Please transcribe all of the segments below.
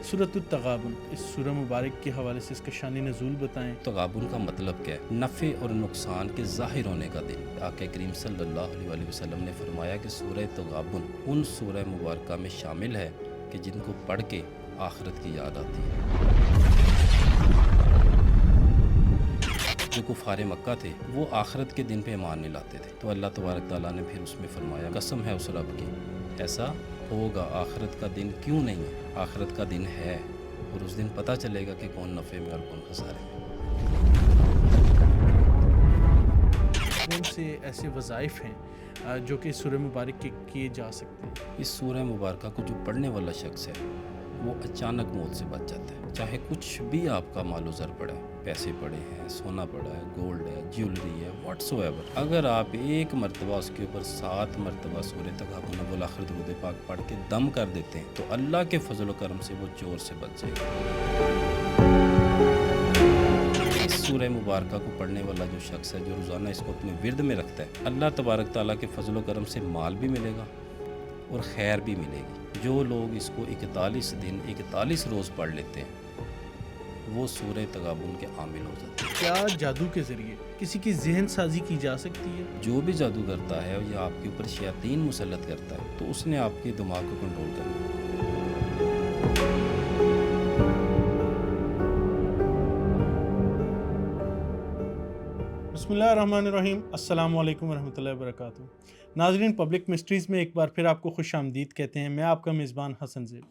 سورۃ التغابن، اس سورہ مبارک کے حوالے سے اس کا شان نزول بتائیں۔ تغابن کا مطلب کیا ہے؟ نفع اور نقصان کے ظاہر ہونے کا دن۔ آقا کریم صلی اللہ علیہ وآلہ وسلم نے فرمایا کہ سورہ تغابن ان سورہ مبارکہ میں شامل ہے کہ جن کو پڑھ کے آخرت کی یاد آتی ہے۔ جو کفار مکہ تھے وہ آخرت کے دن پہ ایمان نہیں لاتے تھے، تو اللہ تبارک تعالیٰ نے پھر اس میں فرمایا قسم ہے اس رب کی ایسا ہوگا، آخرت کا دن کیوں نہیں ہے؟ آخرت کا دن ہے، اور اس دن پتہ چلے گا کہ کون نفع میں اور کون خسارے میں۔ کون سے ایسے وظائف ہیں جو کہ سورہ مبارک کے کیے جا سکتے ہیں؟ اس سورہ مبارکہ کو جو پڑھنے والا شخص ہے وہ اچانک موت سے بچ جاتا ہے، چاہے کچھ بھی آپ کا مال و زر پڑا ہے، پیسے پڑے ہیں، سونا پڑا ہے، گولڈ ہے، جیولری ہے، واٹس ایور، اگر آپ ایک مرتبہ اس کے اوپر 7 مرتبہ سورہ تغابن والآخرۃ درود پاک پڑھ کے دم کر دیتے ہیں تو اللہ کے فضل و کرم سے وہ چور سے بچ جائے گا۔ اس سورہ مبارکہ کو پڑھنے والا جو شخص ہے جو روزانہ اس کو اپنے ورد میں رکھتا ہے، اللہ تبارک تعالیٰ کے فضل و کرم سے مال بھی ملے گا اور خیر بھی ملے گی۔ جو لوگ اس کو 41 دن 41 روز پڑھ لیتے ہیں وہ سورہ تغابن کے عامل ہو جاتے ہیں۔ کیا جادو کے ذریعے کسی کی ذہن سازی کی جا سکتی ہے؟ جو بھی جادو کرتا ہے یا آپ کے اوپر شیاطین مسلط کرتا ہے تو اس نے آپ کے دماغ کو کنٹرول کرنا ہے۔ بسم اللہ الرحمن الرحیم، السلام علیکم ورحمۃ اللہ وبرکاتہ۔ ناظرین، پبلک مسٹریز میں ایک بار پھر آپ کو خوش آمدید کہتے ہیں۔ میں آپ کا میزبان حسن زیب۔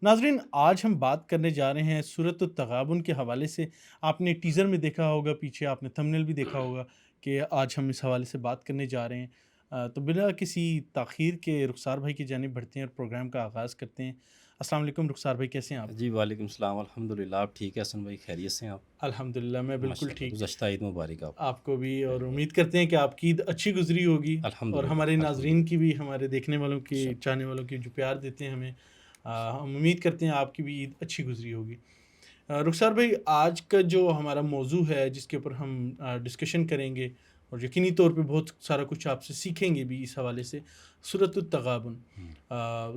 ناظرین، آج ہم بات کرنے جا رہے ہیں سورۃ التغابن کے حوالے سے۔ آپ نے ٹیزر میں دیکھا ہوگا، پیچھے آپ نے تھمبنیل بھی دیکھا ہوگا کہ آج ہم اس حوالے سے بات کرنے جا رہے ہیں۔ تو بلا کسی تاخیر کے رخسار بھائی کی جانب بڑھتے ہیں اور پروگرام کا آغاز کرتے ہیں۔ السلام علیکم رخسار بھائی، کیسے ہیں آپ؟ جی وعلیکم السلام، الحمدللہ آپ ٹھیک ہے حسن بھائی؟ خیریت سے ہیں آپ؟ الحمدللہ میں بالکل ٹھیک۔ گزشتہ عید مبارک آپ کو بھی، اور امید کرتے ہیں کہ آپ کی عید اچھی گزری ہوگی، اور ہمارے ناظرین کی بھی، ہمارے دیکھنے والوں کی، چاہنے والوں کی جو پیار دیتے ہیں ہمیں، ہم امید کرتے ہیں آپ کی بھی عید اچھی گزری ہوگی۔ رخسار بھائی، آج کا جو ہمارا موضوع ہے جس کے اوپر ہم ڈسکشن کریں گے، اور یقینی طور پہ بہت سارا کچھ آپ سے سیکھیں گے بھی اس حوالے سے، سورۃ التغابن۔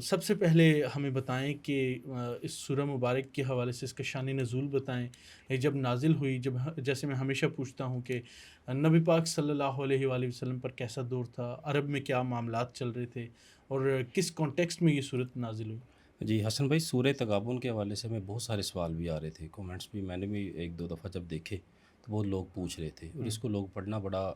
سب سے پہلے ہمیں بتائیں کہ اس سورہ مبارک کے حوالے سے اس کا شان نزول بتائیں، یہ جب نازل ہوئی، جیسے میں ہمیشہ پوچھتا ہوں کہ نبی پاک صلی اللہ علیہ وآلہ وسلم پر کیسا دور تھا، عرب میں کیا معاملات چل رہے تھے، اور کس کانٹیکسٹ میں یہ صورت نازل ہوئی؟ جی حسن بھائی، سورہ تغابن کے حوالے سے ہمیں بہت سارے سوال بھی آ رہے تھے، کومنٹس بھی میں نے بھی ایک دو دفعہ جب دیکھے تو بہت لوگ پوچھ رہے تھے، اور اس کو لوگ پڑھنا بڑا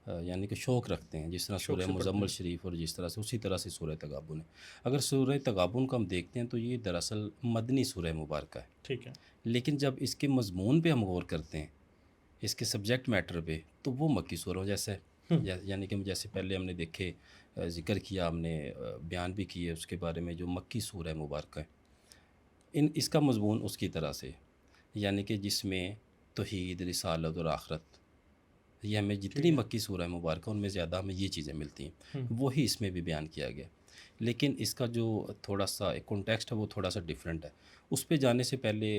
یعنی کہ شوق رکھتے ہیں، جس طرح سورہ مزمل شریف اور جس طرح سے اسی طرح سے سورہ تغابن ہے۔ اگر سورہ تغابن کو ہم دیکھتے ہیں تو یہ دراصل مدنی سورہ مبارکہ ہے، ٹھیک ہے، لیکن جب اس کے مضمون پہ ہم غور کرتے ہیں، اس کے سبجیکٹ میٹر پہ، تو وہ مکی سورہ جیسا ہے۔ یعنی کہ جیسے پہلے ہم نے دیکھے، ذکر کیا، ہم نے بیان بھی کیے اس کے بارے میں، جو مکی سورہ مبارکہ ہے، اس کا مضمون اس کی طرح سے، یعنی کہ جس میں توحید، رسالت اور آخرت، یہ ہمیں جتنی مکی سورہ مبارکہ ان میں زیادہ ہمیں یہ چیزیں ملتی ہیں، وہی اس میں بھی بیان کیا گیا، لیکن اس کا جو تھوڑا سا ایک کانٹیکسٹ ہے وہ تھوڑا سا ڈیفرنٹ ہے۔ اس پہ جانے سے پہلے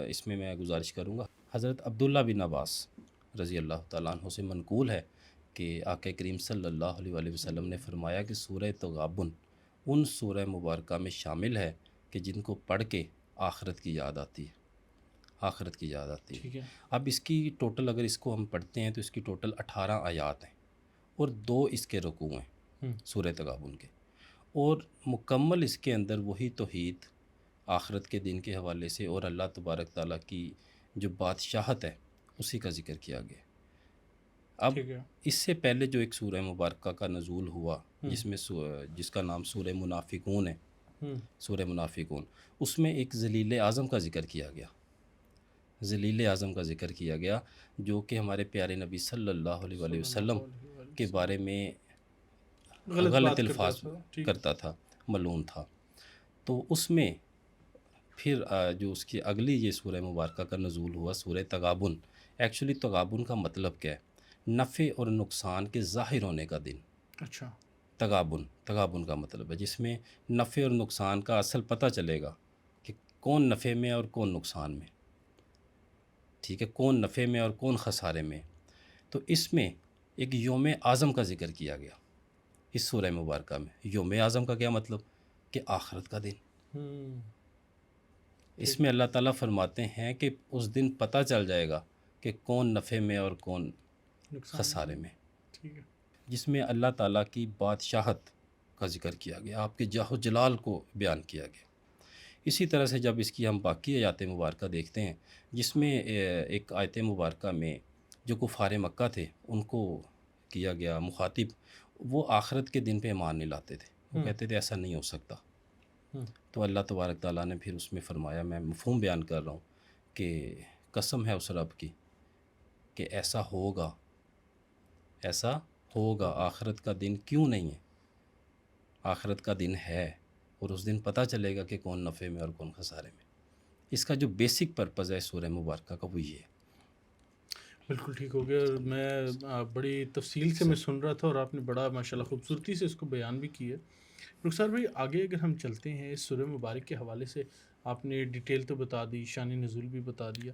اس میں گزارش کروں گا، حضرت عبداللہ بن عباس رضی اللہ تعالیٰ عنہ سے منقول ہے کہ آقا کریم صلی اللہ علیہ وآلہ وسلم نے فرمایا کہ سورہ تغابن ان سورہ مبارکہ میں شامل ہے کہ جن کو پڑھ کے آخرت کی یاد آتی ہے، آخرت کی یاد آتی ہے۔ اب اس کی ٹوٹل اگر اس کو ہم پڑھتے ہیں تو اس کی ٹوٹل 18 آیات ہیں، اور 2 اس کے رکوع ہیں سورہ تغابن کے، اور مکمل اس کے اندر وہی توحید، آخرت کے دن کے حوالے سے اور اللہ تبارک تعالیٰ کی جو بادشاہت ہے اسی کا ذکر کیا گیا۔ اب اس سے پہلے جو ایک سورہ مبارکہ کا نزول ہوا جس کا نام سورہ منافقون ہے، سورہ منافقون، اس میں ایک ذلیل اعظم کا ذکر کیا گیا، ذلیل اعظم کا ذکر کیا گیا جو کہ ہمارے پیارے نبی صلی اللہ علیہ وآلہ وسلم کے بارے میں غلط الفاظ کرتا تھا، ملعون تھا۔ تو اس میں پھر جو اس کی اگلی یہ سورہ مبارکہ کا نزول ہوا، سورہ تغابن۔ ایکچولی تغابن کا مطلب کیا ہے؟ نفع اور نقصان کے ظاہر ہونے کا دن۔ اچھا، تغابن کا مطلب ہے جس میں نفع اور نقصان کا اصل پتہ چلے گا کہ کون نفع میں اور کون نقصان میں، ٹھیک ہے، کون نفع میں اور کون خسارے میں۔ تو اس میں ایک یوم اعظم کا ذکر کیا گیا اس سورہ مبارکہ میں۔ یوم اعظم کا کیا مطلب؟ کہ آخرت کا دن، اس میں اللہ تعالیٰ فرماتے ہیں کہ اس دن پتہ چل جائے گا کہ کون نفع میں اور کون نقصان خسارے میں، ٹھیک ہے. جس میں اللہ تعالیٰ کی بادشاہت کا ذکر کیا گیا، آپ کے جاہ و جلال کو بیان کیا گیا. اسی طرح سے جب اس کی ہم باقی آیات مبارکہ دیکھتے ہیں، جس میں ایک آیت مبارکہ میں جو کفار مکہ تھے ان کو کیا گیا مخاطب، وہ آخرت کے دن پہ ایمان نہیں لاتے تھے، وہ کہتے تھے ایسا نہیں ہو سکتا. تو اللہ تبارک تعالیٰ نے پھر اس میں فرمایا، میں مفہوم بیان کر رہا ہوں، کہ قسم ہے اس رب کی کہ ایسا ہوگا، ایسا ہوگا، آخرت کا دن کیوں نہیں ہے، آخرت کا دن ہے، اور اس دن پتہ چلے گا کہ کون نفع میں اور کون خسارے میں. اس کا جو بیسک پرپز ہے سورہ مبارکہ کا وہ یہ ہے. بالکل ٹھیک ہو گیا. اور میں بڑی تفصیل سے میں سن رہا تھا، اور آپ نے بڑا ماشاءاللہ خوبصورتی سے اس کو بیان بھی کیا. رخسار بھائی آگے اگر ہم چلتے ہیں، اس سورہ مبارک کے حوالے سے آپ نے ڈیٹیل تو بتا دی، شان نزول بھی بتا دیا،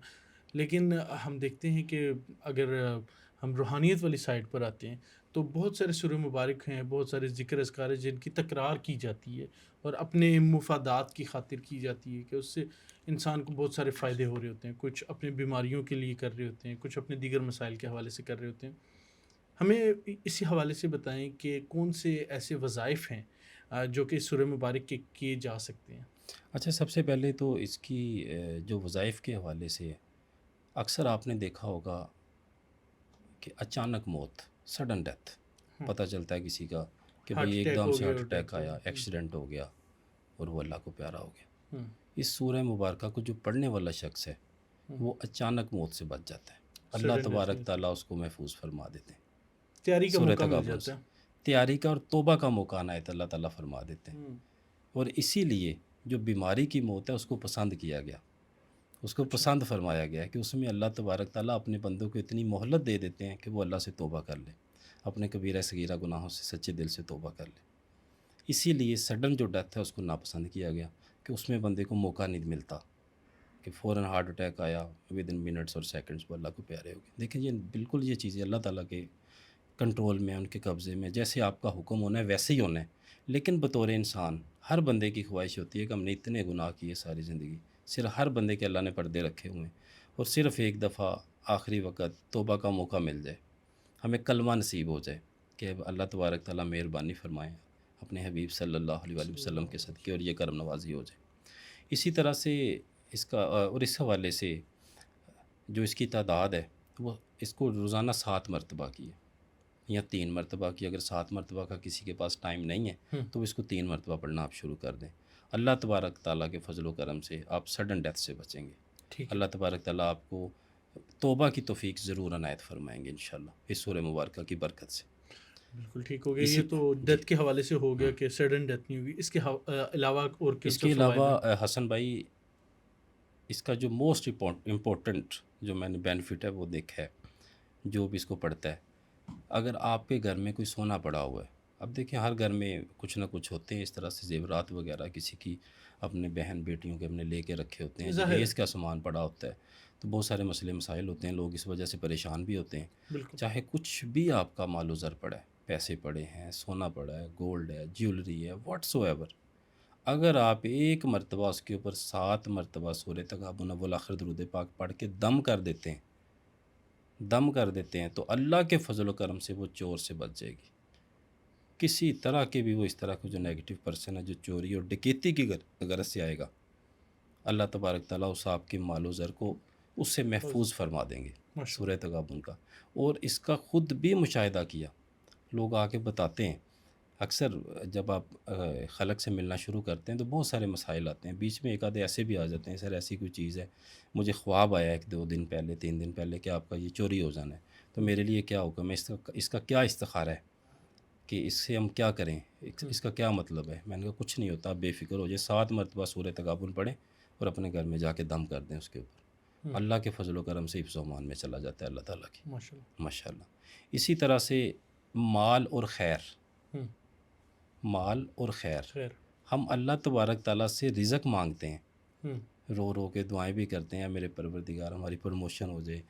لیکن ہم دیکھتے ہیں کہ اگر ہم روحانیت والی سائڈ پر آتے ہیں تو بہت سارے سورہ مبارک ہیں، بہت سارے ذکر اذکار ہیں جن کی تکرار کی جاتی ہے اور اپنے مفادات کی خاطر کی جاتی ہے، کہ اس سے انسان کو بہت سارے فائدے ہو رہے ہوتے ہیں. کچھ اپنے بیماریوں کے لیے کر رہے ہوتے ہیں، کچھ اپنے دیگر مسائل کے حوالے سے کر رہے ہوتے ہیں. ہمیں اسی حوالے سے بتائیں کہ کون سے ایسے وظائف ہیں جو کہ سورہ مبارک کے کیے جا سکتے ہیں. اچھا، سب سے پہلے تو اس کی جو وظائف کے حوالے سے اکثر آپ نے دیکھا ہوگا کہ اچانک موت، سڈن ڈیتھ، پتہ چلتا ہے کسی کا کہ ہارٹ بھئی ایک اٹیک دم ہو سے گیا ہارٹ اور اٹیک ڈیتھ ہو آیا، گئی. ایکسیڈنٹ ہو گیا اور وہ اللہ کو پیارا ہو گیا. ہوں. اس سورہ مبارکہ کو جو پڑھنے والا شخص ہے وہ اچانک موت سے بچ جاتا ہے. اللہ Sudden death تبارک میں تعالیٰ اس کو محفوظ فرما دیتے ہیں. تیاری کا سورہ موقع مل تغابن سے جاتا ہے. تیاری کا اور توبہ کا موقع عنایت اللہ تعالیٰ فرما دیتے ہیں. اور اسی لیے جو بیماری کی موت ہے اس کو پسند کیا گیا، اس کو پسند فرمایا گیا ہے کہ اس میں اللہ تبارک تعالیٰ اپنے بندوں کو اتنی مہلت دے دیتے ہیں کہ وہ اللہ سے توبہ کر لے، اپنے کبیرہ صغیرہ گناہوں سے سچے دل سے توبہ کر لے. اسی لیے سڈن جو ڈیتھ ہے اس کو ناپسند کیا گیا کہ اس میں بندے کو موقع نہیں ملتا کہ فوراً ہارٹ اٹیک آیا، ود ان منٹس اور سیکنڈس وہ اللہ کو پیارے ہو گئے. دیکھیں یہ بالکل یہ چیزیں اللہ تعالیٰ کے کنٹرول میں، ان کے قبضے میں، جیسے آپ کا حکم ہونا ہے ویسے ہی ہونا ہے. لیکن بطور انسان ہر بندے کی خواہش ہوتی ہے کہ ہم نے اتنے گناہ کیے ساری زندگی، صرف ہر بندے کے اللہ نے پردے رکھے ہوئے ہیں، اور صرف ایک دفعہ آخری وقت توبہ کا موقع مل جائے، ہمیں کلمہ نصیب ہو جائے کہ اللہ تبارک تعالیٰ مہربانی فرمائیں اپنے حبیب صلی اللہ علیہ وآلہ وسلم کے صدقے اور یہ کرم نوازی ہو جائے. اسی طرح سے اس کا اور اس حوالے سے جو اس کی تعداد ہے وہ اس کو روزانہ 7 مرتبہ کی ہے یا 3 مرتبہ کی. اگر 7 مرتبہ کا کسی کے پاس ٹائم نہیں ہے تو اس کو 3 مرتبہ پڑھنا آپ شروع کر دیں. اللہ تبارک تعالیٰ کے فضل و کرم سے آپ سڈن ڈیتھ سے بچیں گے. اللہ تبارک تعالیٰ آپ کو توبہ کی توفیق ضرور عنایت فرمائیں گے انشاءاللہ اس سورہ مبارکہ کی برکت سے. بالکل ٹھیک ہو گیا. یہ تو ڈیتھ کے حوالے سے ہو گیا کہ سڈن ڈیتھ نہیں ہوگی. اس کے علاوہ اور اس کے علاوہ حسن بھائی اس کا جو موسٹ امپورٹنٹ جو میں نے بینیفٹ ہے وہ دیکھا ہے، جو بھی اس کو پڑھتا ہے. اگر آپ کے گھر میں کوئی سونا پڑا ہوا ہے، اب دیکھیں ہر گھر میں کچھ نہ کچھ ہوتے ہیں اس طرح سے زیورات وغیرہ، کسی کی اپنے بہن بیٹیوں کے اپنے لے کے رکھے ہوتے ہیں، جہیز کا سامان پڑا ہوتا ہے، تو بہت سارے مسئلے مسائل ہوتے ہیں، لوگ اس وجہ سے پریشان بھی ہوتے ہیں. چاہے کچھ بھی آپ کا مال و زر پڑا ہے، پیسے پڑے ہیں، سونا پڑا ہے، گولڈ ہے، جیولری ہے، واٹس ایور، اگر آپ ایک مرتبہ اس کے اوپر 7 مرتبہ سورہ تغابن والآخر درود پاک پڑھ کے دم کر دیتے ہیں تو اللہ کے فضل و کرم سے وہ چور سے بچ جائے گی. کسی طرح کے بھی وہ اس طرح کا جو نیگیٹو پرسن ہے جو چوری اور ڈکیتی کی غرض سے آئے گا، اللہ تبارک تعالیٰ اس آپ کے مال و زر کو اس سے محفوظ فرما دیں گے سورہ تغابن کا. اور اس کا خود بھی مشاہدہ کیا، لوگ آ کے بتاتے ہیں. اکثر جب آپ خلق سے ملنا شروع کرتے ہیں تو بہت سارے مسائل آتے ہیں، بیچ میں ایک آدھے ایسے بھی آ جاتے ہیں، سر ایسی کوئی چیز ہے، مجھے خواب آیا 1-2 دن پہلے 3 دن پہلے کہ آپ کا یہ چوری ہو جانا ہے، تو میرے لیے کیا حکم ہے، اس کا کیا استخارہ ہے کہ اس سے ہم کیا کریں، اس کا کیا مطلب ہے. میں نے کہا کچھ نہیں ہوتا، آپ بے فکر ہو جائے، 7 مرتبہ سورہ تغابن پڑھیں اور اپنے گھر میں جا کے دم کر دیں اس کے اوپر. اللہ کے فضل و کرم سے حفظ و امان میں چلا جاتا ہے اللہ تعالیٰ کی ماشاءاللہ. اسی طرح سے مال اور خیر، مال اور خیر، ہم اللہ تبارک تعالیٰ سے رزق مانگتے ہیں، رو رو کے دعائیں بھی کرتے ہیں، میرے پروردگار ہماری پروموشن ہو جائے،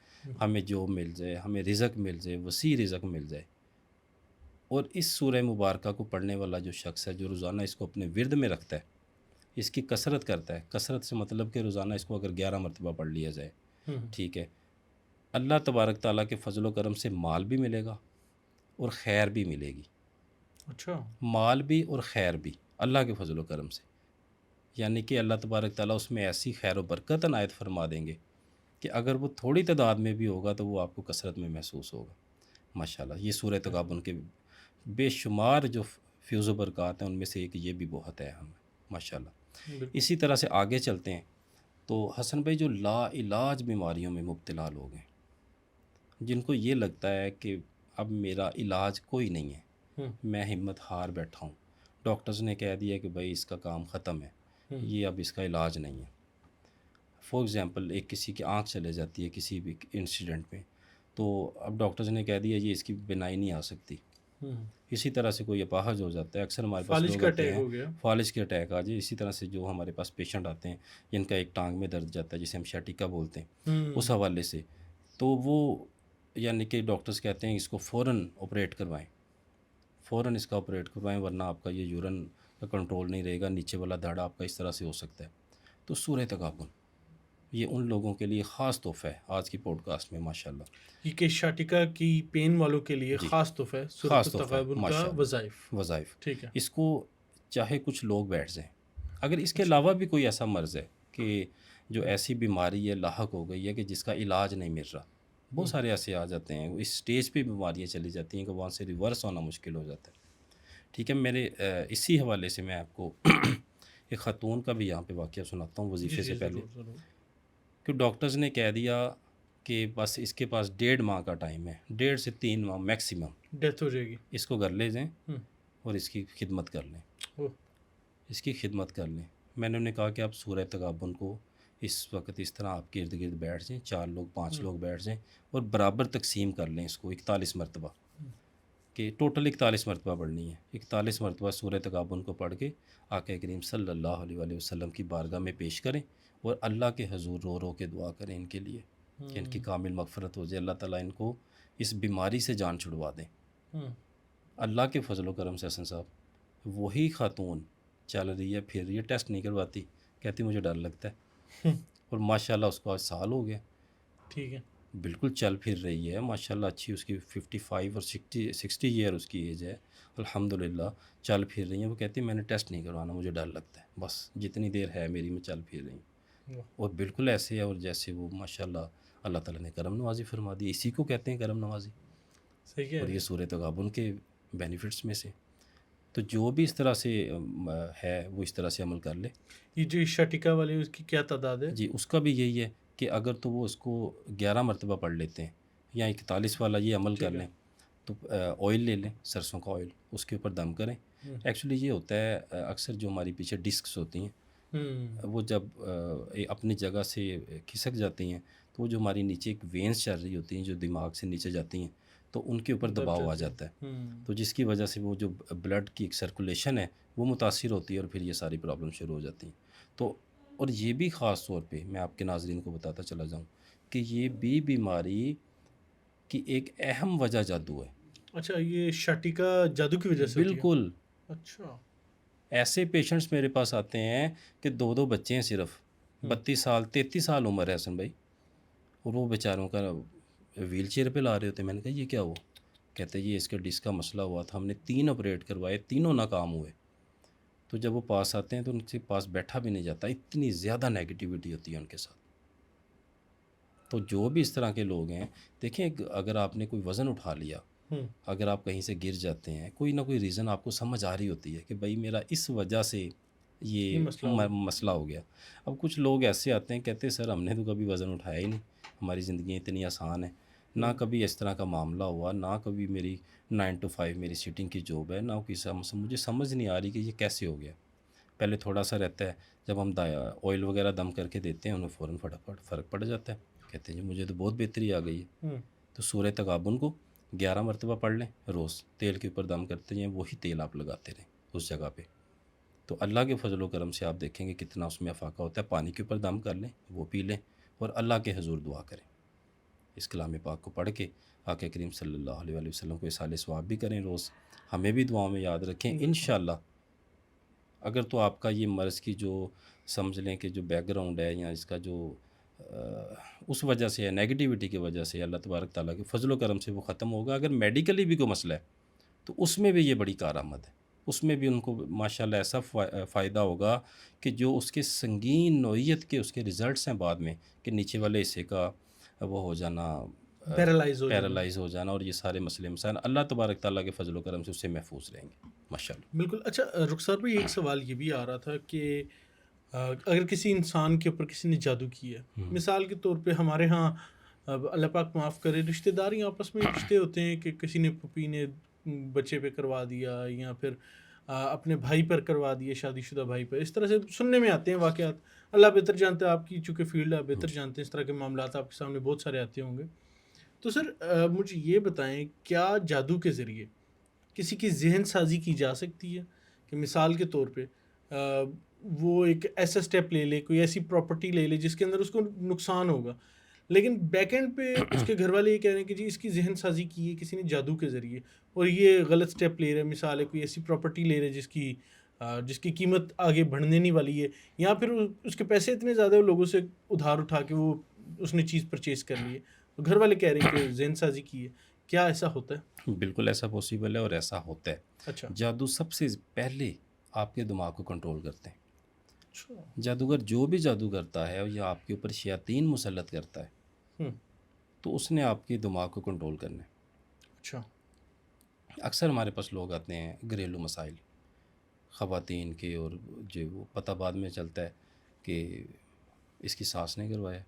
ہمیں جاب مل جائے، ہمیں رزق مل جائے، وسیع رزق مل جائے. اور اس سورہ مبارکہ کو پڑھنے والا جو شخص ہے جو روزانہ اس کو اپنے ورد میں رکھتا ہے، اس کی کثرت کرتا ہے. کثرت سے مطلب کہ روزانہ اس کو اگر 11 مرتبہ پڑھ لیا جائے، ٹھیک ہے، اللہ تبارک تعالیٰ کے فضل و کرم سے مال بھی ملے گا اور خیر بھی ملے گی. اچھا. مال بھی اور خیر بھی اللہ کے فضل و کرم سے، یعنی کہ اللہ تبارک تعالیٰ اس میں ایسی خیر و برکت عنایت فرما دیں گے کہ اگر وہ تھوڑی تعداد میں بھی ہوگا تو وہ آپ کو کثرت میں محسوس ہوگا. ماشاءاللہ یہ سورہ تغابن کے بے شمار جو فیوز و برکات ہیں ان میں سے ایک یہ بھی بہت ہے ہمیں ماشاءاللہ. اسی طرح سے آگے چلتے ہیں تو حسن بھائی جو لا علاج بیماریوں میں مبتلا لوگ ہیں، جن کو یہ لگتا ہے کہ اب میرا علاج کوئی نہیں ہے، میں ہمت ہار بیٹھا ہوں، ڈاکٹرز نے کہہ دیا کہ بھائی اس کا کام ختم ہے، یہ اب اس کا علاج نہیں ہے. فار ایگزامپل ایک کسی کی آنکھ چلے جاتی ہے کسی بھی انسیڈنٹ میں، تو اب ڈاکٹرز نے کہہ دیا یہ اس کی بینائی نہیں آ سکتی. اسی طرح سے کوئی اپاہج ہو جاتا ہے، اکثر ہمارے پاس فالج لوگ کا آتے اٹیک ہیں ہو گیا. فالج کے اٹیک آ جائے. اسی طرح سے جو ہمارے پاس پیشنٹ آتے ہیں جن کا ایک ٹانگ میں درد جاتا ہے جسے ہم شیٹیکا بولتے ہیں، اس حوالے سے تو وہ یعنی کہ ڈاکٹرز کہتے ہیں اس کو فوراً آپریٹ کروائیں، فوراً اس کا آپریٹ کروائیں ورنہ آپ کا یہ یورن کا کنٹرول نہیں رہے گا، نیچے والا دھڑ آپ کا اس طرح سے ہو سکتا ہے. تو سورہ تغابن یہ ان لوگوں کے لیے خاص تحفہ ہے آج کی پوڈ کاسٹ میں ماشاءاللہ. یہ کہ شاٹیکا کی پین والوں کے لیے جی خاص تحفہ ہے سورۃ خاص تحفہ ہے التغابن کا ماشاءاللہ. وظائف ٹھیک ہے. اس کو چاہے کچھ لوگ بیٹھ جائیں، اگر اس کے علاوہ بھی کوئی ایسا مرض ہے کہ جو ایسی بیماری ہے لاحق ہو گئی ہے کہ جس کا علاج نہیں مل رہا، بہت سارے ایسے آ جاتے ہیں، اس سٹیج پہ بیماریاں چلی جاتی ہیں کہ وہاں سے ریورس ہونا مشکل ہو جاتا ہے. ٹھیک ہے، میرے اسی حوالے سے میں آپ کو ایک خاتون کا بھی یہاں پہ واقعہ سناتا ہوں وظیفے سے پہلے. کہ ڈاکٹرز نے کہہ دیا کہ بس اس کے پاس 1.5 ماہ کا ٹائم ہے، 1.5 سے 3 ماہ میکسیمم ڈیتھ ہو جائے گی، اس کو گھر لے جائیں اور اس کی خدمت کر لیں، اس کی خدمت کر لیں. میں نے انہیں کہا کہ آپ سورہ تغابن کو اس وقت اس طرح آپ کے ارد گرد بیٹھ جائیں، 4 لوگ 5 لوگ بیٹھ جائیں اور برابر تقسیم کر لیں اس کو 41 مرتبہ، کہ ٹوٹل 41 مرتبہ پڑھنی ہے. 41 مرتبہ سورہ تغابن کو پڑھ کے آقا کریم صلی اللہ علیہ وآلہ وسلم کی بارگاہ میں پیش کریں اور اللہ کے حضور رو رو کے دعا کریں ان کے لیے کہ ان کی کامل مغفرت ہو جائے، اللہ تعالیٰ ان کو اس بیماری سے جان چھڑوا دیں. اللہ کے فضل و کرم سے حسن صاحب وہی خاتون چل رہی ہے پھر رہی ہے، ٹیسٹ نہیں کرواتی، کہتی مجھے ڈر لگتا ہے، اور ماشاءاللہ اس کو آج سال ہو گیا. ٹھیک ہے، بالکل چل پھر رہی ہے ماشاءاللہ، اچھی اس کی 55 اور 60 ایئر اس کی ایج ہے الحمدللہ، چل پھر رہی ہیں. وہ کہتی ہے میں نے ٹیسٹ نہیں کروانا، مجھے ڈر لگتا ہے، بس جتنی دیر ہے میری میں چل پھر رہی ہوں. اور بالکل ایسے ہے اور جیسے وہ ماشاءاللہ اللہ تعالیٰ نے کرم نوازی فرما دی. اسی کو کہتے ہیں کرم نوازی، صحیح ہے. اور یہ سورہ تغابن کے بینیفٹس میں سے. تو جو بھی اس طرح سے ہے وہ اس طرح سے عمل کر لے. یہ جو شاٹیکا والی اس کی کیا تعداد ہے؟ جی اس کا بھی یہی ہے کہ اگر تو وہ اس کو 11 مرتبہ پڑھ لیتے ہیں یا 41 والا یہ عمل کر لیں تو آئل لے لیں، سرسوں کا آئل، اس کے اوپر دم کریں. ایکچولی یہ ہوتا ہے اکثر جو ہماری پیچھے ڈسکس ہوتی ہیں وہ جب اپنی جگہ سے کھسک جاتی ہیں تو وہ جو ہماری نیچے ایک وینس چل رہی ہوتی ہیں جو دماغ سے نیچے جاتی ہیں تو ان کے اوپر دباؤ آ جاتا ہے، تو جس کی وجہ سے وہ جو بلڈ کی ایک سرکولیشن ہے وہ متاثر ہوتی ہے اور پھر یہ ساری پرابلم شروع ہو جاتی ہیں. تو اور یہ بھی خاص طور پہ میں آپ کے ناظرین کو بتاتا چلا جاؤں کہ یہ بھی بیماری کی ایک اہم وجہ جادو ہے. اچھا، یہ شاٹیکا جادو کی وجہ سے ہوتی ہے؟ بالکل. اچھا. ایسے پیشنٹس میرے پاس آتے ہیں کہ 2 بچے ہیں، صرف 32 سال 33 سال عمر ہے حسن بھائی، اور وہ بیچاروں کا ویل چیئر پہ لا رہے ہوتے ہیں. میں نے کہا یہ کیا ہوا؟ کہتے یہ اس کے ڈسک کا مسئلہ ہوا تھا، ہم نے 3 آپریٹ کروائے، تینوں ناکام ہوئے. تو جب وہ پاس آتے ہیں تو ان کے پاس بیٹھا بھی نہیں جاتا، اتنی زیادہ نیگیٹیوٹی ہوتی ہے ان کے ساتھ. تو جو بھی اس طرح کے لوگ ہیں دیکھیں، اگر آپ نے کوئی وزن اٹھا لیا، اگر آپ کہیں سے گر جاتے ہیں، کوئی نہ کوئی ریزن آپ کو سمجھ آ رہی ہوتی ہے کہ بھائی میرا اس وجہ سے یہ مسئلہ ہو گیا. اب کچھ لوگ ایسے آتے ہیں کہتے ہیں سر ہم نے تو کبھی وزن اٹھایا ہی نہیں، ہماری زندگی اتنی آسان ہے، نہ کبھی اس طرح کا معاملہ ہوا، نہ کبھی میری 9 to 5 میری سیٹنگ کی جاب ہے، نہ کوئی مجھے سمجھ نہیں آ رہی کہ یہ کیسے ہو گیا. پہلے تھوڑا سا رہتا ہے، جب ہم آئل وغیرہ دم کر کے دیتے ہیں انہیں فوراً فٹافٹ فرق پڑ جاتا ہے، کہتے ہیں جی مجھے تو بہت بہتری آ گئی ہے. تو سورہ تغابن کو 11 مرتبہ پڑھ لیں روز، تیل کے اوپر دم کرتے ہیں، وہی تیل آپ لگاتے رہیں اس جگہ پہ، تو اللہ کے فضل و کرم سے آپ دیکھیں گے کتنا اس میں افاقہ ہوتا ہے. پانی کے اوپر دم کر لیں، وہ پی لیں اور اللہ کے حضور دعا کریں. اس کلام پاک کو پڑھ کے آقا کریم صلی اللہ علیہ وآلہ وسلم کو اصال ثواب بھی کریں روز، ہمیں بھی دعاؤں میں یاد رکھیں. انشاءاللہ اگر تو آپ کا یہ مرض کی جو سمجھ لیں کہ جو بیک گراؤنڈ ہے یا اس کا جو اس وجہ سے ہے نیگیٹیوٹی کی وجہ سے اللہ تبارک تعالیٰ کے فضل و کرم سے وہ ختم ہوگا. اگر میڈیکلی بھی کوئی مسئلہ ہے تو اس میں بھی یہ بڑی کارآمد ہے. اس میں بھی ان کو ماشاءاللہ ایسا فائدہ ہوگا کہ جو اس کے سنگین نوعیت کے اس کے رزلٹس ہیں بعد میں کہ نیچے والے حصے کا وہ ہو جانا پیرالائز ہو جانا اور یہ سارے مسئلے مسائل اللہ تبارک تعالیٰ کے فضل و کرم سے اس سے محفوظ رہیں گے ماشاءاللہ. بالکل. اچھا رخسار بھائی، ایک سوال یہ بھی آ رہا تھا کہ اگر کسی انسان کے اوپر کسی نے جادو کیا، مثال کے طور پہ ہمارے ہاں اللہ پاک معاف کرے رشتہ داری آپس میں رشتے ہوتے ہیں کہ کسی نے پھوپھی نے بچے پہ کروا دیا یا پھر اپنے بھائی پر کروا دیا، شادی شدہ بھائی پر. اس طرح سے سننے میں آتے ہیں واقعات. اللہ بہتر جانتا ہے، آپ کی چونکہ فیلڈ ہے، آپ بہتر جانتے ہیں، اس طرح کے معاملات آپ کے سامنے بہت سارے آتے ہوں گے. تو سر مجھے یہ بتائیں، کیا جادو کے ذریعے کسی کی ذہن سازی کی جا سکتی ہے کہ مثال کے طور پہ وہ ایک ایسا سٹیپ لے لے، کوئی ایسی پراپرٹی لے لے جس کے اندر اس کو نقصان ہوگا، لیکن بیک اینڈ پہ اس کے گھر والے یہ کہہ رہے ہیں کہ جی اس کی ذہن سازی کی ہے کسی نے جادو کے ذریعے، اور یہ غلط سٹیپ لے رہے ہیں. مثال ہے کوئی ایسی پراپرٹی لے رہے جس کی قیمت آگے بڑھنے نہیں والی ہے، یا پھر اس کے پیسے اتنے زیادہ ہیں لوگوں سے ادھار اٹھا کے وہ اس نے چیز پرچیز کر لی ہے، تو گھر والے کہہ رہے ہیں کہ ذہن سازی کی ہے. کیا ایسا ہوتا ہے؟ بالکل ایسا پاسبل ہے اور ایسا ہوتا ہے. اچھا. جادو سب سے پہلے آپ کے دماغ کو کنٹرول کرتے ہیں. جادوگر جو بھی جادو کرتا ہے یا آپ کے اوپر شیاطین مسلط کرتا ہے تو اس نے آپ کے دماغ کو کنٹرول کرنا ہے. اچھا. اکثر ہمارے پاس لوگ آتے ہیں گھریلو مسائل خواتین کے، اور جو وہ پتہ بعد میں چلتا ہے کہ اس کی ساس نے کروایا،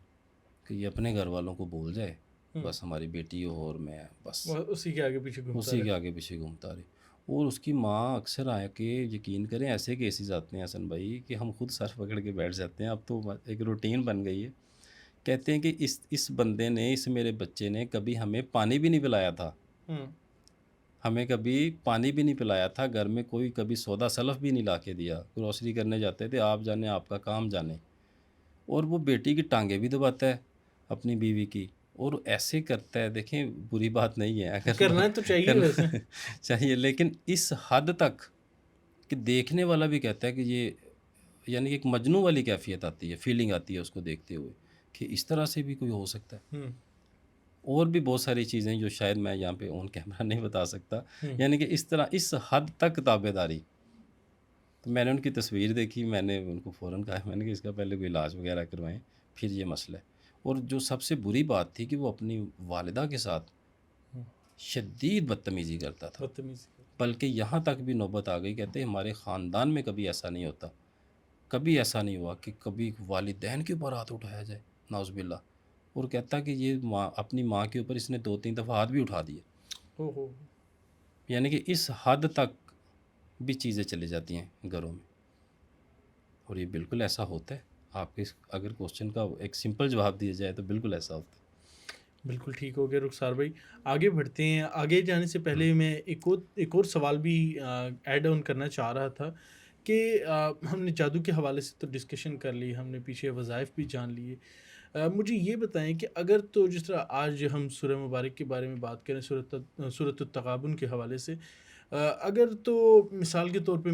کہ یہ اپنے گھر والوں کو بول جائے بس ہماری بیٹی ہو اور میں بس اسی کے آگے پیچھے گھومتا رہے. اور اس کی ماں اکثر آیا کہ یقین کریں ایسے کیسز آتے ہیں حسن بھائی کہ ہم خود سر پکڑ کے بیٹھ جاتے ہیں. اب تو ایک روٹین بن گئی ہے. کہتے ہیں کہ اس بندے نے، اس میرے بچے نے کبھی ہمیں پانی بھی نہیں پلایا تھا، ہمیں کبھی پانی بھی نہیں پلایا تھا، گھر میں کوئی کبھی سودا سلف بھی نہیں لا کے دیا. گروسری کرنے جاتے تھے، آپ جانے آپ کا کام جانے. اور وہ بیٹی کی ٹانگیں بھی دباتا ہے اپنی بیوی کی، اور ایسے کرتا ہے. دیکھیں بری بات نہیں ہے، اگر کرنا تو چاہیے ویسے چاہیے، لیکن اس حد تک کہ دیکھنے والا بھی کہتا ہے کہ یہ یعنی ایک مجنون والی کیفیت آتی ہے، فیلنگ آتی ہے اس کو دیکھتے ہوئے کہ اس طرح سے بھی کوئی ہو سکتا ہے. اور بھی بہت ساری چیزیں جو شاید میں یہاں پہ آن کیمرہ نہیں بتا سکتا. یعنی کہ اس طرح اس حد تک تابع داری. تو میں نے ان کی تصویر دیکھی، میں نے ان کو فوراً کہا، میں نے کہ اس کا پہلے کوئی علاج وغیرہ کروائیں پھر یہ مسئلہ ہے. اور جو سب سے بری بات تھی کہ وہ اپنی والدہ کے ساتھ شدید بدتمیزی کرتا تھا، بلکہ یہاں تک بھی نوبت آ گئی، کہتے ہیں ہمارے خاندان میں کبھی ایسا نہیں ہوتا، کبھی ایسا نہیں ہوا کہ کبھی والدین کے اوپر ہاتھ اٹھایا جائے، نعوذ باللہ. اور کہتا کہ یہ اپنی ماں کے اوپر اس نے 2-3 دفعہ ہاتھ بھی اٹھا دیے. یعنی کہ اس حد تک بھی چیزیں چلی جاتی ہیں گھروں میں. اور یہ بالکل ایسا ہوتا ہے. آپ کے اگر کوسچن کا ایک سمپل جواب دیا جائے تو بالکل ایسا ہوتا ہے. بالکل ٹھیک ہو گیا رخسار بھائی. آگے بڑھتے ہیں. آگے جانے سے پہلے میں ایک اور سوال بھی ایڈ آن کرنا چاہ رہا تھا کہ ہم نے جادو کے حوالے سے تو ڈسکشن کر لی، ہم نے پیچھے وظائف بھی جان لیے. مجھے یہ بتائیں کہ اگر تو جس طرح آج ہم سورہ مبارک کے بارے میں بات کریں، سورۃ التغابن کے حوالے سے، اگر تو مثال کے طور پہ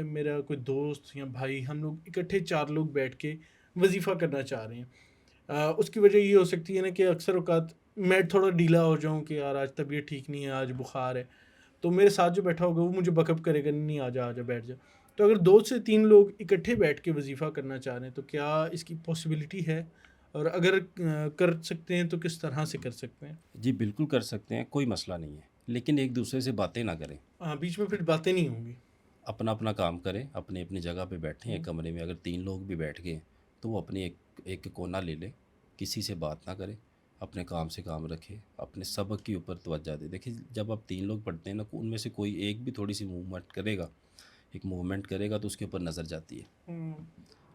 میرا کوئی دوست یا بھائی، ہم لوگ اکٹھے 4 لوگ بیٹھ کے وظیفہ کرنا چاہ رہے ہیں، اس کی وجہ یہ ہو سکتی ہے نا کہ اکثر اوقات میں تھوڑا ڈھیلا ہو جاؤں کہ یار آج طبیعت ٹھیک نہیں ہے، آج بخار ہے، تو میرے ساتھ جو بیٹھا ہوگا وہ مجھے بیک اپ کرے گا، نہیں آ جا بیٹھ جا. تو اگر 2 سے 3 لوگ اکٹھے بیٹھ کے وظیفہ کرنا چاہ رہے ہیں تو کیا اس کی پاسبلٹی ہے، اور اگر کر سکتے ہیں تو کس طرح سے کر سکتے ہیں؟ جی بالکل کر سکتے ہیں، کوئی مسئلہ نہیں ہے، لیکن ایک دوسرے سے باتیں نہ کریں. بیچ میں پھر باتیں نہیں ہوں گی. اپنا اپنا کام کریں، اپنی اپنی جگہ پہ بیٹھیں. ایک کمرے میں اگر 3 لوگ بھی بیٹھ گئے تو وہ اپنی ایک کونا لے لیں، کسی سے بات نہ کریں، اپنے کام سے کام رکھے، اپنے سبق کے اوپر توجہ دے. دیکھیں جب آپ 3 لوگ پڑھتے ہیں نا، ان میں سے کوئی ایک بھی تھوڑی سی موومنٹ کرے گا تو اس کے اوپر نظر جاتی ہے،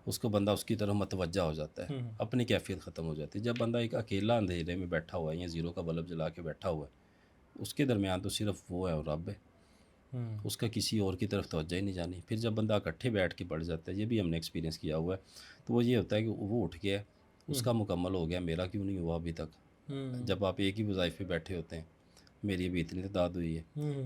اس کو بندہ اس کی طرف متوجہ ہو جاتا ہے، اپنی کیفیت ختم ہو جاتی ہے. جب بندہ ایک اکیلا اندھیرے میں بیٹھا ہوا ہے یا زیرو کا بلب جلا کے بیٹھا ہوا ہے، اس کے درمیان تو صرف وہ ہے اور رب ہے، اس کا کسی اور کی طرف توجہ ہی نہیں جانی. پھر جب بندہ اکٹھے بیٹھ کے پڑھ جاتا ہے، یہ بھی ہم نے ایکسپیرینس کیا ہوا ہے، تو وہ یہ ہوتا ہے کہ وہ اٹھ گیا، اس کا مکمل ہو گیا، میرا کیوں نہیں ہوا ابھی تک. جب آپ ایک ہی وظائف پہ بیٹھے ہوتے ہیں، میری ابھی اتنی تعداد ہوئی ہے.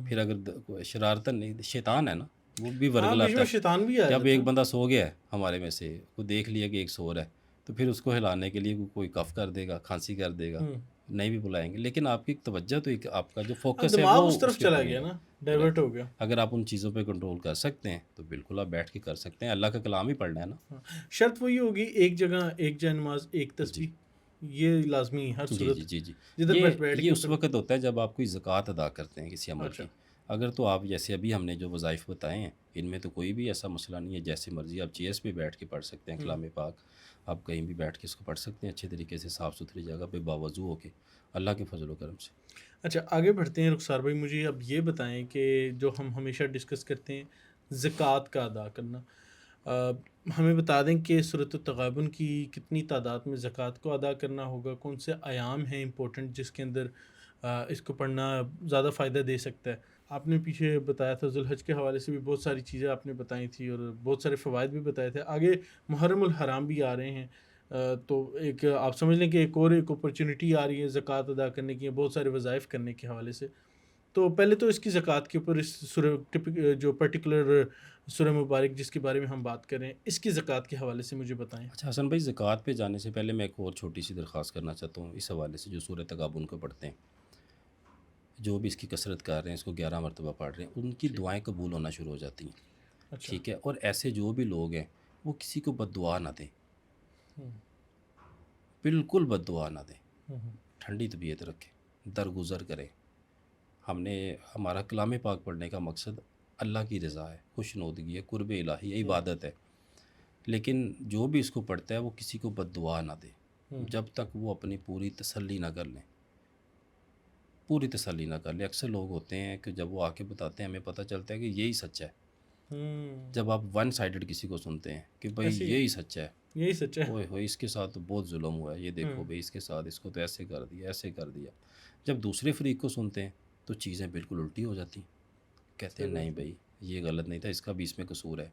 پھر اگر شرارتن نہیں، شیطان ہے نا، وہ بھی ہاں، بیچ ورگلاتا میں ہے. شیطان بھی آ جب جاتا ایک ہے. بندہ سو گیا ہے ہمارے میں سے، وہ دیکھ لیا کہ ایک سو رہا ہے، تو پھر اس کو ہلانے کے لیے کوئی کف کر دے گا، کھانسی کر دے گا، ہوں. نہیں بھی بلائیں گے، لیکن آپ کی توجہ تو ایک آپ کا جو ہاں، فوکس ہے دماغ اس وہ اس طرف کے چلا اوپر نہیں گیا ہے. نا، ڈائیورٹ رہتا. ہو گیا. اگر آپ ان چیزوں پہ کنٹرول کر سکتے ہیں تو بالکل آپ بیٹھ کے کر سکتے ہیں، اللہ کا کلام ہی پڑھنا ہے نا. ہاں، شرط وہی ہوگی، ایک جگہ ایک جائے نماز ایک جی تسبیح، یہ لازمی ہے ہر جی صورت. جی جی جی. جدھر بیٹھ یہ کے اس پھر. وقت ہوتا ہے جب آپ کوئی زکوٰۃ ادا کرتے ہیں کسی عمل اچھا. کی. اگر تو آپ جیسے ابھی ہم نے جو وظائف بتائے ہیں ان میں تو کوئی بھی ایسا مسئلہ نہیں ہے، جیسے مرضی آپ چیئرس پہ بیٹھ کے پڑھ سکتے ہیں ہوں. کلام پاک. آپ کہیں بھی بیٹھ کے اس کو پڑھ سکتے ہیں اچھے طریقے سے، صاف ستھری جگہ پہ باوضو ہو کے، اللہ کے فضل و کرم سے. اچھا، آگے بڑھتے ہیں رخسار بھائی. مجھے اب یہ بتائیں کہ جو ہم ہمیشہ ڈسکس کرتے ہیں زکوٰۃ کا ادا کرنا، ہمیں بتا دیں کہ سورۃ التغابن کی کتنی تعداد میں زکوٰۃ کو ادا کرنا ہوگا، کون سے ایام ہیں امپورٹنٹ جس کے اندر اس کو پڑھنا زیادہ فائدہ دے سکتا ہے. آپ نے پیچھے بتایا تھا ذوالحج کے حوالے سے بھی بہت ساری چیزیں آپ نے بتائی تھی اور بہت سارے فوائد بھی بتائے تھے. آگے محرم الحرام بھی آ رہے ہیں، تو ایک آپ سمجھ لیں کہ ایک اپرچونٹی آ رہی ہے زکوٰۃ ادا کرنے کی، بہت سارے وظائف کرنے کے حوالے سے. تو پہلے تو اس کی زکوٰۃ کے اوپر، اس سورہ جو پرٹیکولر سورہ مبارک جس کے بارے میں ہم بات کر رہے ہیں، اس کی زکوٰۃ کے حوالے سے مجھے بتائیں. اچھا حسن بھائی، زکوٰۃ پہ جانے سے پہلے میں ایک اور چھوٹی سی درخواست کرنا چاہتا ہوں اس حوالے سے. جو سورہ تغابن کو پڑھتے ہیں، جو بھی اس کی کثرت کر رہے ہیں، اس کو 11 مرتبہ پڑھ رہے ہیں، ان کی ٹھیک. دعائیں قبول ہونا شروع ہو جاتی ہیں. اچھا. ٹھیک ہے. اور ایسے جو بھی لوگ ہیں وہ کسی کو بد دعا نہ دیں، ہوں. بالکل بد دعا نہ دیں. ہوں. ٹھنڈی طبیعت رکھیں، درگزر کریں. ہمارا کلام پاک پڑھنے کا مقصد اللہ کی رضا ہے، خوشنودگی ہے، قرب الہی ہے، عبادت ہے. لیکن جو بھی اس کو پڑھتا ہے وہ کسی کو بد دعا نہ دے جب تک وہ اپنی پوری تسلی نہ کر لیں. پوری تسلی نہ کر لیں. اکثر لوگ ہوتے ہیں کہ جب وہ آ کے بتاتے ہیں ہمیں پتہ چلتا ہے کہ یہی سچ ہے. جب آپ ون سائیڈڈ کسی کو سنتے ہیں کہ بھائی یہی سچ ہے، یہی سچ ہے، اوئے ہوئے اس کے ساتھ تو بہت ظلم ہوا ہے، یہ دیکھو بھائی اس کے ساتھ، اس کو تو ایسے کر دیا، ایسے کر دیا. جب دوسرے فریق کو سنتے ہیں تو چیزیں بالکل الٹی ہو جاتی ہیں. کہتے ہیں نہیں بھائی یہ غلط نہیں تھا، اس کا بھی اس میں قصور ہے.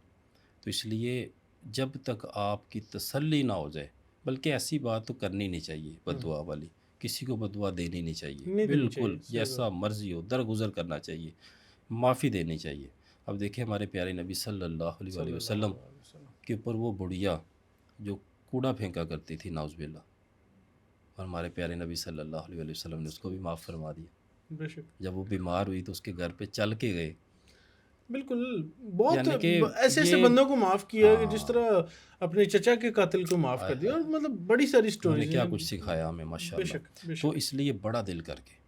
تو اس لیے جب تک آپ کی تسلی نہ ہو جائے، بلکہ ایسی بات تو کرنی نہیں چاہیے بد دعا والی، کسی کو بد دعا دینی نہیں چاہیے. بالکل جیسا مرضی ہو درگزر کرنا چاہیے، معافی دینی چاہیے. اب دیکھیں ہمارے پیارے نبی صلی اللہ علیہ وسلم کے اوپر وہ بڑھیا جو کوڑا پھینکا کرتی تھی نعوذ باللہ، اور ہمارے پیارے نبی صلی اللہ علیہ وسلم نے اس کو بھی معاف فرما دیا. بے شک. جب وہ بیمار ہوئی تو اس کے گھر پہ چل کے گئے. بالکل، بہت یعنی کہ ایسے بندوں کو معاف کیا کہ جس طرح اپنے چچا کے قاتل کو معاف کر دیا، اور مطلب بڑی ساری انہوں نے سٹوریز کیا ہیں. کچھ سکھایا ہمیں ماشاء بے اللہ. شک بے تو شک. اس لیے بڑا دل کر کے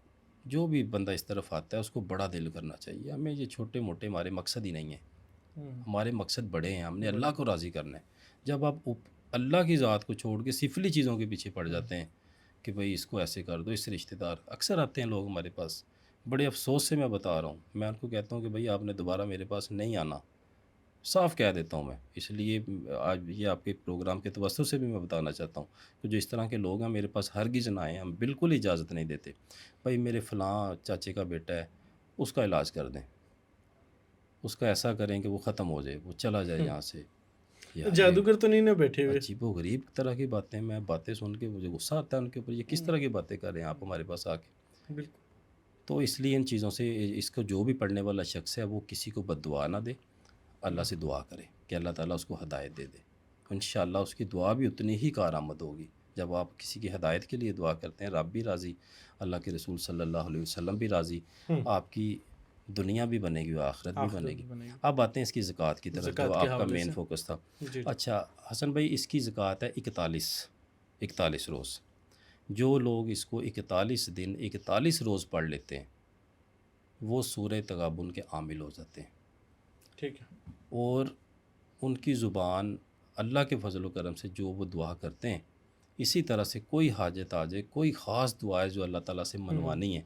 جو بھی بندہ اس طرف آتا ہے اس کو بڑا دل کرنا چاہیے. ہمیں یہ چھوٹے موٹے ہمارے مقصد ہی نہیں ہیں، ہمارے مقصد بڑے ہیں. ہم نے اللہ کو راضی کرنا ہے. جب آپ اللہ کی ذات کو چھوڑ کے سفلی چیزوں کے پیچھے پڑ جاتے ہیں کہ بھئی اس کو ایسے کر دو، اس سے رشتہ دار اکثر آتے ہیں لوگ ہمارے پاس، بڑے افسوس سے میں بتا رہا ہوں. میں ان کو کہتا ہوں کہ بھئی آپ نے دوبارہ میرے پاس نہیں آنا، صاف کہہ دیتا ہوں میں. اس لیے آج یہ آپ کے پروگرام کے توسط سے بھی میں بتانا چاہتا ہوں کہ جو اس طرح کے لوگ ہیں میرے پاس ہرگز نہ آئیں. ہم بالکل اجازت نہیں دیتے. بھائی میرے فلاں چاچے کا بیٹا ہے، اس کا علاج کر دیں، اس کا ایسا کریں کہ وہ ختم ہو جائے، وہ چلا جائے یہاں سے. جادوگر تو نہیں نہ بیٹھے ہوئے. عجیب و غریب طرح کی باتیں، میں باتیں سن کے مجھے غصہ آتا ہے ان کے اوپر. یہ کس طرح کی باتیں کر رہے ہیں آپ ہمارے پاس آ کے؟ بالکل. تو اس لیے ان چیزوں سے اس کو جو بھی پڑھنے والا شخص ہے وہ کسی کو بد دعا نہ دے، اللہ سے دعا کرے کہ اللہ تعالیٰ اس کو ہدایت دے دے. انشاءاللہ اس کی دعا بھی اتنی ہی کارآمد ہوگی. جب آپ کسی کی ہدایت کے لیے دعا کرتے ہیں، رب بھی راضی، اللہ کے رسول صلی اللہ علیہ وسلم بھی راضی، آپ کی دنیا بھی بنے گی و آخرت بھی بنے گی. اب آتے ہیں اس کی زکوٰۃ کی طرف جو آپ کا مین فوکس تھا. اچھا حسن بھائی، اس کی زکوٰۃ ہے 41 روز. جو لوگ اس کو 41 دن 41 روز پڑھ لیتے ہیں وہ سورہ تغابن کے عامل ہو جاتے ہیں. ٹھیک ہے. اور ان کی زبان اللہ کے فضل و کرم سے جو وہ دعا کرتے ہیں، اسی طرح سے کوئی حاجت آ جائے، کوئی خاص دعا ہے جو اللہ تعالیٰ سے منوانی ہے،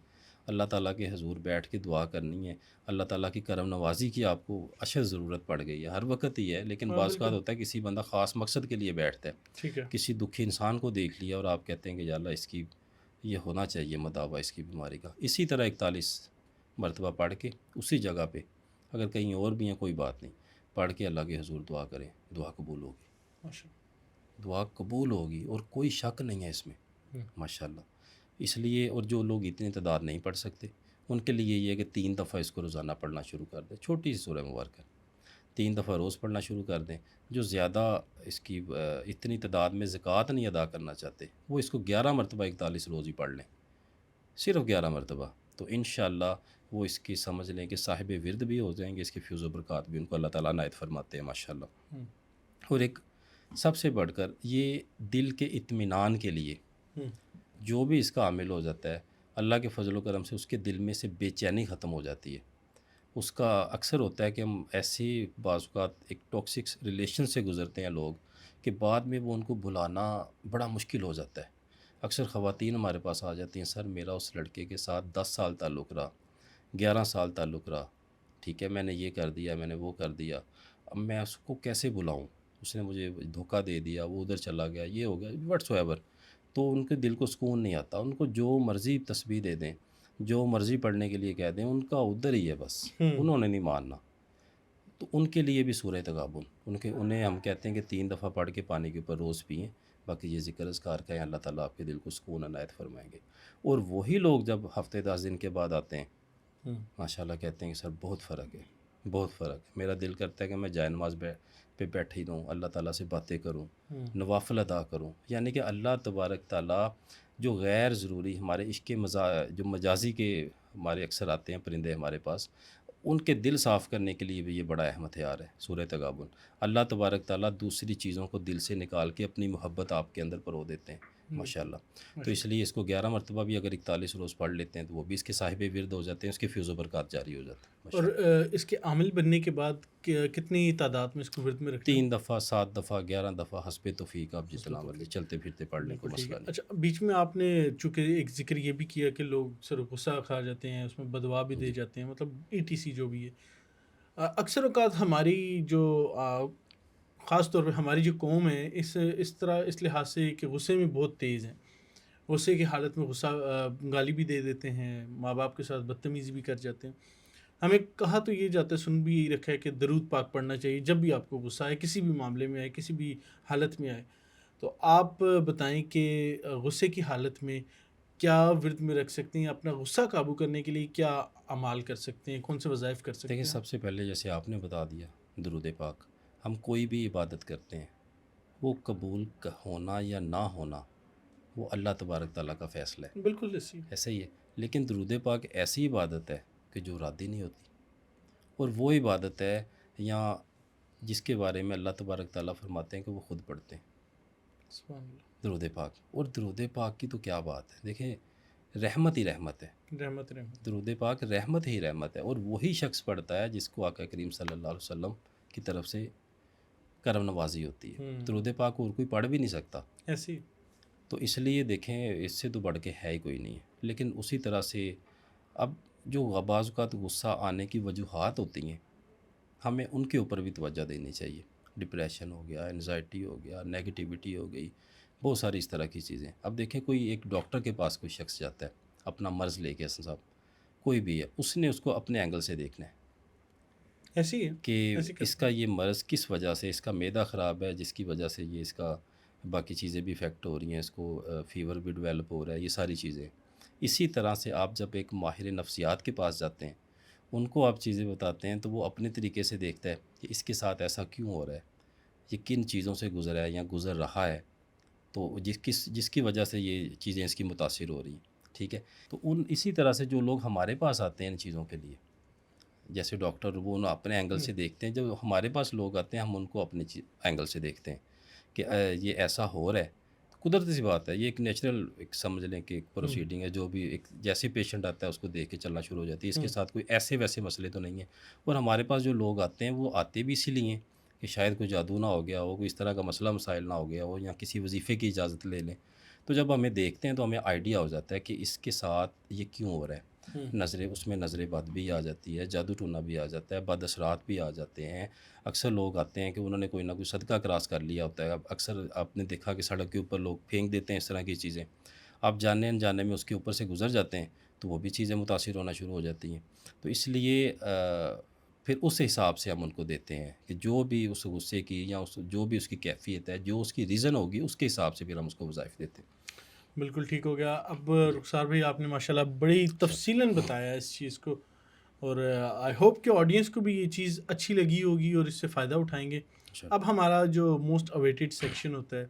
اللہ تعالیٰ کے حضور بیٹھ کے دعا کرنی ہے، اللہ تعالیٰ کی کرم نوازی کی آپ کو اشد ضرورت پڑ گئی ہے، ہر وقت ہی ہے، لیکن بعض اوقات ہوتا ہے کسی بندہ خاص مقصد کے لیے بیٹھتا ہے. ٹھیک ہے. کسی دکھی انسان کو دیکھ لیا اور آپ کہتے ہیں کہ یا اللہ اس کی یہ ہونا چاہیے مداوع اس کی بیماری کا. اسی طرح 41 مرتبہ پڑھ کے اسی جگہ پہ، اگر کہیں اور بھی ہیں کوئی بات نہیں، پڑھ کے اللہ کے حضور دعا کریں، دعا قبول ہوگی، دعا قبول ہوگی اور کوئی شک نہیں ہے اس میں ماشاءاللہ. اس لیے اور جو لوگ اتنی تعداد نہیں پڑھ سکتے ان کے لیے یہ ہے کہ 3 دفعہ اس کو روزانہ پڑھنا شروع کر دیں. چھوٹی سی سورہ مبارکہ. 3 دفعہ روز پڑھنا شروع کر دیں. جو زیادہ اس کی اتنی تعداد میں زکوٰۃ نہیں ادا کرنا چاہتے وہ اس کو 11 مرتبہ 41 روز ہی پڑھ لیں، صرف 11 مرتبہ. تو انشاءاللہ وہ اس کی سمجھ لیں کہ صاحب ورد بھی ہو جائیں گے، اس کی فیوز و برکات بھی ان کو اللہ تعالیٰ عنایت فرماتے ہیں ماشاءاللہ. اور ایک سب سے بڑھ کر یہ دل کے اطمینان کے لیے جو بھی اس کا عامل ہو جاتا ہے، اللہ کے فضل و کرم سے اس کے دل میں سے بے چینی ختم ہو جاتی ہے. اس کا اکثر ہوتا ہے کہ ہم ایسی بعض اوقات ایک ٹاکسک ریلیشن سے گزرتے ہیں لوگ کہ بعد میں وہ ان کو بھلانا بڑا مشکل ہو جاتا ہے. اکثر خواتین ہمارے پاس آ جاتی ہیں، سر میرا اس لڑکے کے ساتھ 10 سال تعلق رہا، 11 سال تعلق رہا، ٹھیک ہے، میں نے یہ کر دیا، میں نے وہ کر دیا، اب میں اس کو کیسے بلاؤں، اس نے مجھے دھوکہ دے دیا، وہ ادھر چلا گیا، یہ ہو گیا، وٹس ایور. تو ان کے دل کو سکون نہیں آتا. ان کو جو مرضی تسبیح دے دیں، جو مرضی پڑھنے کے لیے کہہ دیں، ان کا ادھر ہی ہے بس، انہوں نے نہیں ماننا. تو ان کے لیے بھی سورہ تغابن انہیں ہم کہتے ہیں کہ 3 دفعہ پڑھ کے پانی کے اوپر روز پئیں، باقی یہ ذکر اذکار کا ہے، اللہ تعالیٰ آپ کے دل کو سکون عنایت فرمائیں گے. اور وہی لوگ جب ہفتے 10 دن کے بعد آتے ہیں ماشاءاللہ کہتے ہیں کہ سر بہت فرق ہے، بہت فرق ہے، میرا دل کرتا ہے کہ میں جائے نماز پہ بیٹھ ہی رہوں، اللہ تعالیٰ سے باتیں کروں، نوافل ادا کروں. یعنی کہ اللہ تبارک تعالیٰ جو غیر ضروری ہمارے عشق جو مجازی کے ہمارے اکثر آتے ہیں پرندے ہمارے پاس، ان کے دل صاف کرنے کے لیے بھی یہ بڑا اہم ہتھیار ہے سورہ تغابن. اللہ تبارک تعالیٰ دوسری چیزوں کو دل سے نکال کے اپنی محبت آپ کے اندر پرو دیتے ہیں ماشاءاللہ. تو اس لیے اس کو 11 مرتبہ بھی اگر 41 روز پڑھ لیتے ہیں تو وہ بھی اس کے صاحب ورد ہو جاتے ہیں، اس کے فیوز و برکات جاری ہو جاتے ہیں. اور اس کے عامل بننے کے بعد کتنی تعداد میں اس کو ورد میں رکھنا؟ 3 دفعہ، 7 دفعہ، 11 دفعہ، حسب توفیق آپ جتنا مرضی چلتے پھرتے پڑھ لیں، کوئی مسئلہ نہیں. اچھا، بیچ میں آپ نے چونکہ ایک ذکر یہ بھی کیا کہ لوگ سر غصہ کھا جاتے ہیں، اس میں بدوا بھی دے جاتے ہیں، مطلب ETC جو بھی ہے. اکثر اوقات ہماری جو خاص طور پہ ہماری جو قوم ہے اس طرح اس لحاظ سے کہ غصے میں بہت تیز ہیں، غصے کی حالت میں غصہ گالی بھی دے دیتے ہیں، ماں باپ کے ساتھ بدتمیزی بھی کر جاتے ہیں. ہمیں کہا تو یہ جاتا ہے، سن بھی یہی رکھا ہے کہ درود پاک پڑھنا چاہیے جب بھی آپ کو غصہ آئے، کسی بھی معاملے میں آئے، کسی بھی حالت میں آئے. تو آپ بتائیں کہ غصے کی حالت میں کیا ورد میں رکھ سکتے ہیں، اپنا غصہ قابو کرنے کے لیے کیا اعمال کر سکتے ہیں، کون سے وظائف کر سکتے ہیں؟ دیکھیں، سب سے پہلے جیسے آپ نے بتا دیا درود پاک. ہم کوئی بھی عبادت کرتے ہیں وہ قبول ہونا یا نہ ہونا وہ اللہ تبارک تعالیٰ کا فیصلہ ہے. بالکل ایسا ہی ہے. لیکن درود پاک ایسی عبادت ہے کہ جو رادی نہیں ہوتی، اور وہ عبادت ہے یا جس کے بارے میں اللہ تبارک تعالیٰ فرماتے ہیں کہ وہ خود پڑھتے ہیں سبحان اللہ. درود پاک. اور درود پاک کی تو کیا بات ہے، دیکھیں رحمت ہی رحمت ہے، رحمت درود پاک رحمت ہی رحمت ہے. اور وہی شخص پڑھتا ہے جس کو آقا کریم صلی اللہ علیہ وسلم کی طرف سے کرم نوازی ہوتی ہے. درود پاک اور کوئی پڑھ بھی نہیں سکتا ایسی. تو اس لیے دیکھیں اس سے تو بڑھ کے ہے ہی کوئی نہیں ہے. لیکن اسی طرح سے اب جو بعض اوقات غصہ آنے کی وجوہات ہوتی ہیں ہمیں ان کے اوپر بھی توجہ دینی چاہیے. ڈپریشن ہو گیا، انزائٹی ہو گیا، نیگیٹیوٹی ہو گئی، بہت ساری اس طرح کی چیزیں. اب دیکھیں کوئی ایک ڈاکٹر کے پاس کوئی شخص جاتا ہے اپنا مرض لے کے، حسن صاحب کوئی بھی ہے، اس نے اس کو اپنے اینگل سے دیکھنا ہے ایسی ہے کہ اس کا یہ مرض کس وجہ سے، اس کا معدہ خراب ہے جس کی وجہ سے یہ اس کا باقی چیزیں بھی افیکٹ ہو رہی ہیں، اس کو فیور بھی ڈیولپ ہو رہا ہے، یہ ساری چیزیں. اسی طرح سے آپ جب ایک ماہر نفسیات کے پاس جاتے ہیں، ان کو آپ چیزیں بتاتے ہیں تو وہ اپنے طریقے سے دیکھتا ہے کہ اس کے ساتھ ایسا کیوں ہو رہا ہے، یہ کن چیزوں سے گزرا ہے یا گزر رہا ہے، تو جس کی وجہ سے یہ چیزیں اس کی متاثر ہو رہی ہیں. ٹھیک ہے. تو اسی طرح سے جو لوگ ہمارے پاس آتے ہیں ان چیزوں کے لیے، جیسے ڈاکٹر وہ اپنے اینگل سے دیکھتے ہیں، جب ہمارے پاس لوگ آتے ہیں ہم ان کو اپنے اینگل سے دیکھتے ہیں کہ یہ ایسا ہو رہا ہے. قدرتی سی بات ہے، یہ ایک نیچرل ایک سمجھ لیں کہ ایک پروسیڈنگ ہے، جو بھی ایک جیسے پیشنٹ آتا ہے اس کو دیکھ کے چلنا شروع ہو جاتی ہے. اس کے ساتھ کوئی ایسے ویسے مسئلے تو نہیں ہیں. اور ہمارے پاس جو لوگ آتے ہیں وہ آتے بھی اسی لیے ہیں کہ شاید کوئی جادو نہ ہو گیا ہو، کوئی اس طرح کا مسئلہ مسائل نہ ہو گیا ہو، یا کسی وظیفے کی اجازت لے لیں. تو جب ہمیں دیکھتے ہیں تو ہمیں آئیڈیا ہو جاتا ہے کہ اس کے ساتھ یہ کیوں ہو رہا ہے. اس میں نظر بد بھی آ جاتی ہے، جادو ٹونا بھی آ جاتا ہے، بد اثرات بھی آ جاتے ہیں. اکثر لوگ آتے ہیں کہ انہوں نے کوئی نہ کوئی صدقہ کراس کر لیا ہوتا ہے. اب اکثر آپ نے دیکھا کہ سڑک کے اوپر لوگ پھینک دیتے ہیں اس طرح کی چیزیں، آپ جاننے انجانے میں اس کے اوپر سے گزر جاتے ہیں تو وہ بھی چیزیں متاثر ہونا شروع ہو جاتی ہیں. تو اس لیے پھر اس حساب سے ہم ان کو دیتے ہیں کہ جو بھی اس غصے کی یا جو بھی اس کی کیفیت ہے، جو اس کی ریزن ہوگی، اس کے حساب سے پھر ہم اس کو وظائف دیتے ہیں. بالکل ٹھیک ہو گیا. اب رخسار بھائی آپ نے ماشاءاللہ بڑی تفصیلاً بتایا اس چیز کو، اور آئی ہوپ کہ آڈینس کو بھی یہ چیز اچھی لگی ہوگی اور اس سے فائدہ اٹھائیں گے. اب ہمارا جو موسٹ اویٹڈ سیکشن ہوتا ہے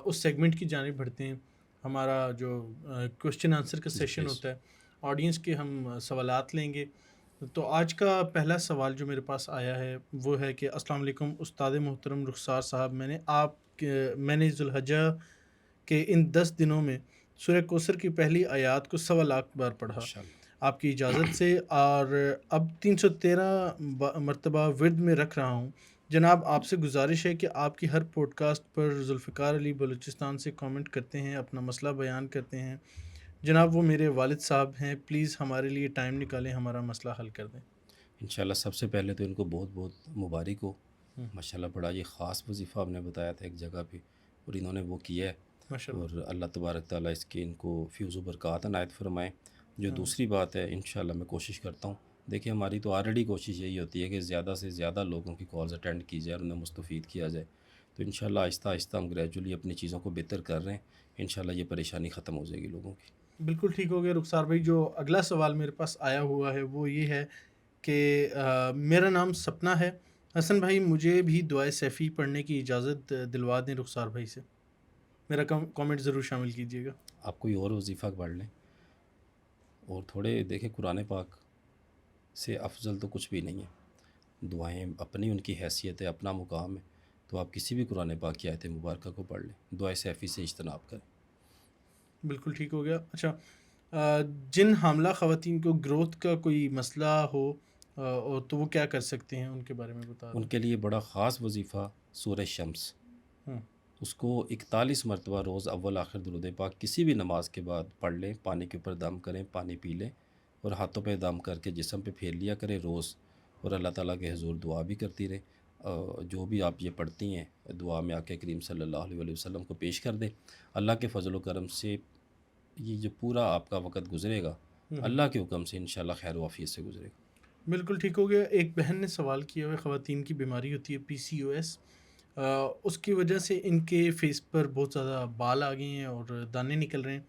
اس سیگمنٹ کی جانب بڑھتے ہیں. ہمارا جو کوشچن آنسر کا سیشن ہوتا ہے, آڈینس کے ہم سوالات لیں گے. تو آج کا پہلا سوال جو میرے پاس آیا ہے وہ ہے کہ السلام علیکم استاد محترم رخسار صاحب, میں نے ذو الحجہ کے ان 10 دنوں میں سورہ کوثر کی پہلی آیات کو 1.25 لاکھ بار پڑھا آپ کی اجازت سے, اور اب 313 مرتبہ ورد میں رکھ رہا ہوں. جناب آپ سے گزارش ہے کہ آپ کی ہر پوڈ کاسٹ پر ذوالفقار علی بلوچستان سے کامنٹ کرتے ہیں, اپنا مسئلہ بیان کرتے ہیں. جناب وہ میرے والد صاحب ہیں, پلیز ہمارے لیے ٹائم نکالیں, ہمارا مسئلہ حل کر دیں. انشاءاللہ سب سے پہلے تو ان کو بہت بہت مبارک ہو. ماشاءاللہ بڑا یہ خاص وظیفہ آپ نے بتایا تھا ایک جگہ پہ, اور انہوں نے وہ کیا ہے, اور اللہ تبارک تعالیٰ اس کے ان کو فیض و برکات عنایت فرمائے. جو دوسری بات ہے, انشاءاللہ میں کوشش کرتا ہوں, دیکھیں ہماری تو آلریڈی کوشش یہی ہوتی ہے کہ زیادہ سے زیادہ لوگوں کی کالز اٹینڈ کی جائے اور انہیں مستفید کیا جائے. تو انشاءاللہ آہستہ آہستہ ہم گریجولی اپنی چیزوں کو بہتر کر رہے ہیں. انشاءاللہ یہ پریشانی ختم ہو جائے گی لوگوں کی. بالکل ٹھیک ہو گیا رخسار بھائی. جو اگلا سوال میرے پاس آیا ہوا ہے وہ یہ ہے کہ میرا نام سپنا ہے. حسن بھائی مجھے بھی دعائے سیفی پڑھنے کی اجازت دلوا دیں رخسار بھائی سے. میرا کامنٹ ضرور شامل کیجیے گا. آپ کوئی اور وظیفہ پڑھ لیں, اور تھوڑے دیکھیں قرآن پاک سے افضل تو کچھ بھی نہیں ہے. دعائیں اپنی ان کی حیثیت ہے, اپنا مقام ہے, تو آپ کسی بھی قرآن پاک کی آیت مبارکہ کو پڑھ لیں. دعائے سیفی سے اجتناب کریں. بالکل ٹھیک ہو گیا. اچھا, جن حاملہ خواتین کو گروتھ کا کوئی مسئلہ ہو اور تو وہ کیا کر سکتے ہیں, ان کے بارے میں بتا ان دیں. کے لیے بڑا خاص وظیفہ سورہ شمس, اس کو 41 مرتبہ روز اول آخر درود پاک کسی بھی نماز کے بعد پڑھ لیں. پانی کے اوپر دم کریں, پانی پی لیں, اور ہاتھوں پہ دم کر کے جسم پہ پھیر لیا کریں روز, اور اللہ تعالیٰ کے حضور دعا بھی کرتی رہیں. جو بھی آپ یہ پڑھتی ہیں دعا میں آقا کریم صلی اللہ علیہ وسلم کو پیش کر دیں. اللہ کے فضل و کرم سے یہ جو پورا آپ کا وقت گزرے گا, اللہ کے حکم سے انشاءاللہ خیر و عافیت سے گزرے گا. بالکل ٹھیک ہو گیا. ایک بہن نے سوال کیا ہوا, خواتین کی بیماری ہوتی ہے PCOS, اس کی وجہ سے ان کے فیس پر بہت زیادہ بال آ گئے ہیں اور دانے نکل رہے ہیں.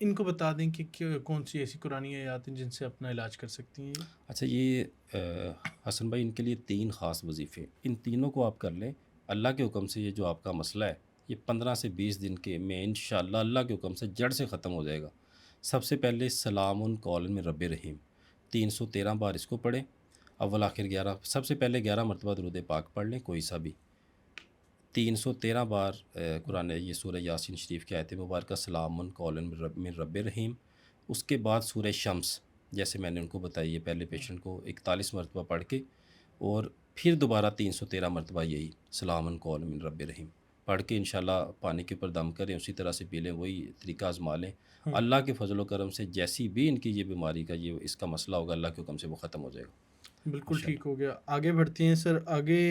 ان کو بتا دیں کہ کون سی ایسی قرآنی آیات ہیں جن سے اپنا علاج کر سکتی ہیں. اچھا, یہ حسن بھائی ان کے لیے 3 خاص وظیفے, ان تینوں کو آپ کر لیں. اللہ کے حکم سے یہ جو آپ کا مسئلہ ہے یہ 15 سے 20 دن کے میں انشاءاللہ اللہ کے حکم سے جڑ سے ختم ہو جائے گا. سب سے پہلے سلام قول من رب رحیم 313 بار اس کو پڑھیں. اول آخر 11, سب سے پہلے 11 مرتبہ درود پاک پڑھ لیں کوئی سا بھی. 313 بار قرآن یہ سورہ یاسین شریف کی آیت مبارکہ سلام قول من رب رحیم. اس کے بعد سورہ شمس جیسے میں نے ان کو بتائی ہے پہلے پیشنٹ کو 41 مرتبہ پڑھ کے, اور پھر دوبارہ 313 مرتبہ یہی سلام قول من رب رحیم پڑھ کے انشاءاللہ پانی کے اوپر دم کریں, اسی طرح سے پی لیں, وہی طریقہ آزما لیں. اللہ کے فضل و کرم سے جیسی بھی ان کی یہ بیماری کا یہ اس کا مسئلہ ہوگا, اللہ کے حکم سے وہ ختم ہو جائے گا. بالکل ٹھیک ہو گیا. آگے بڑھتے ہیں سر. آگے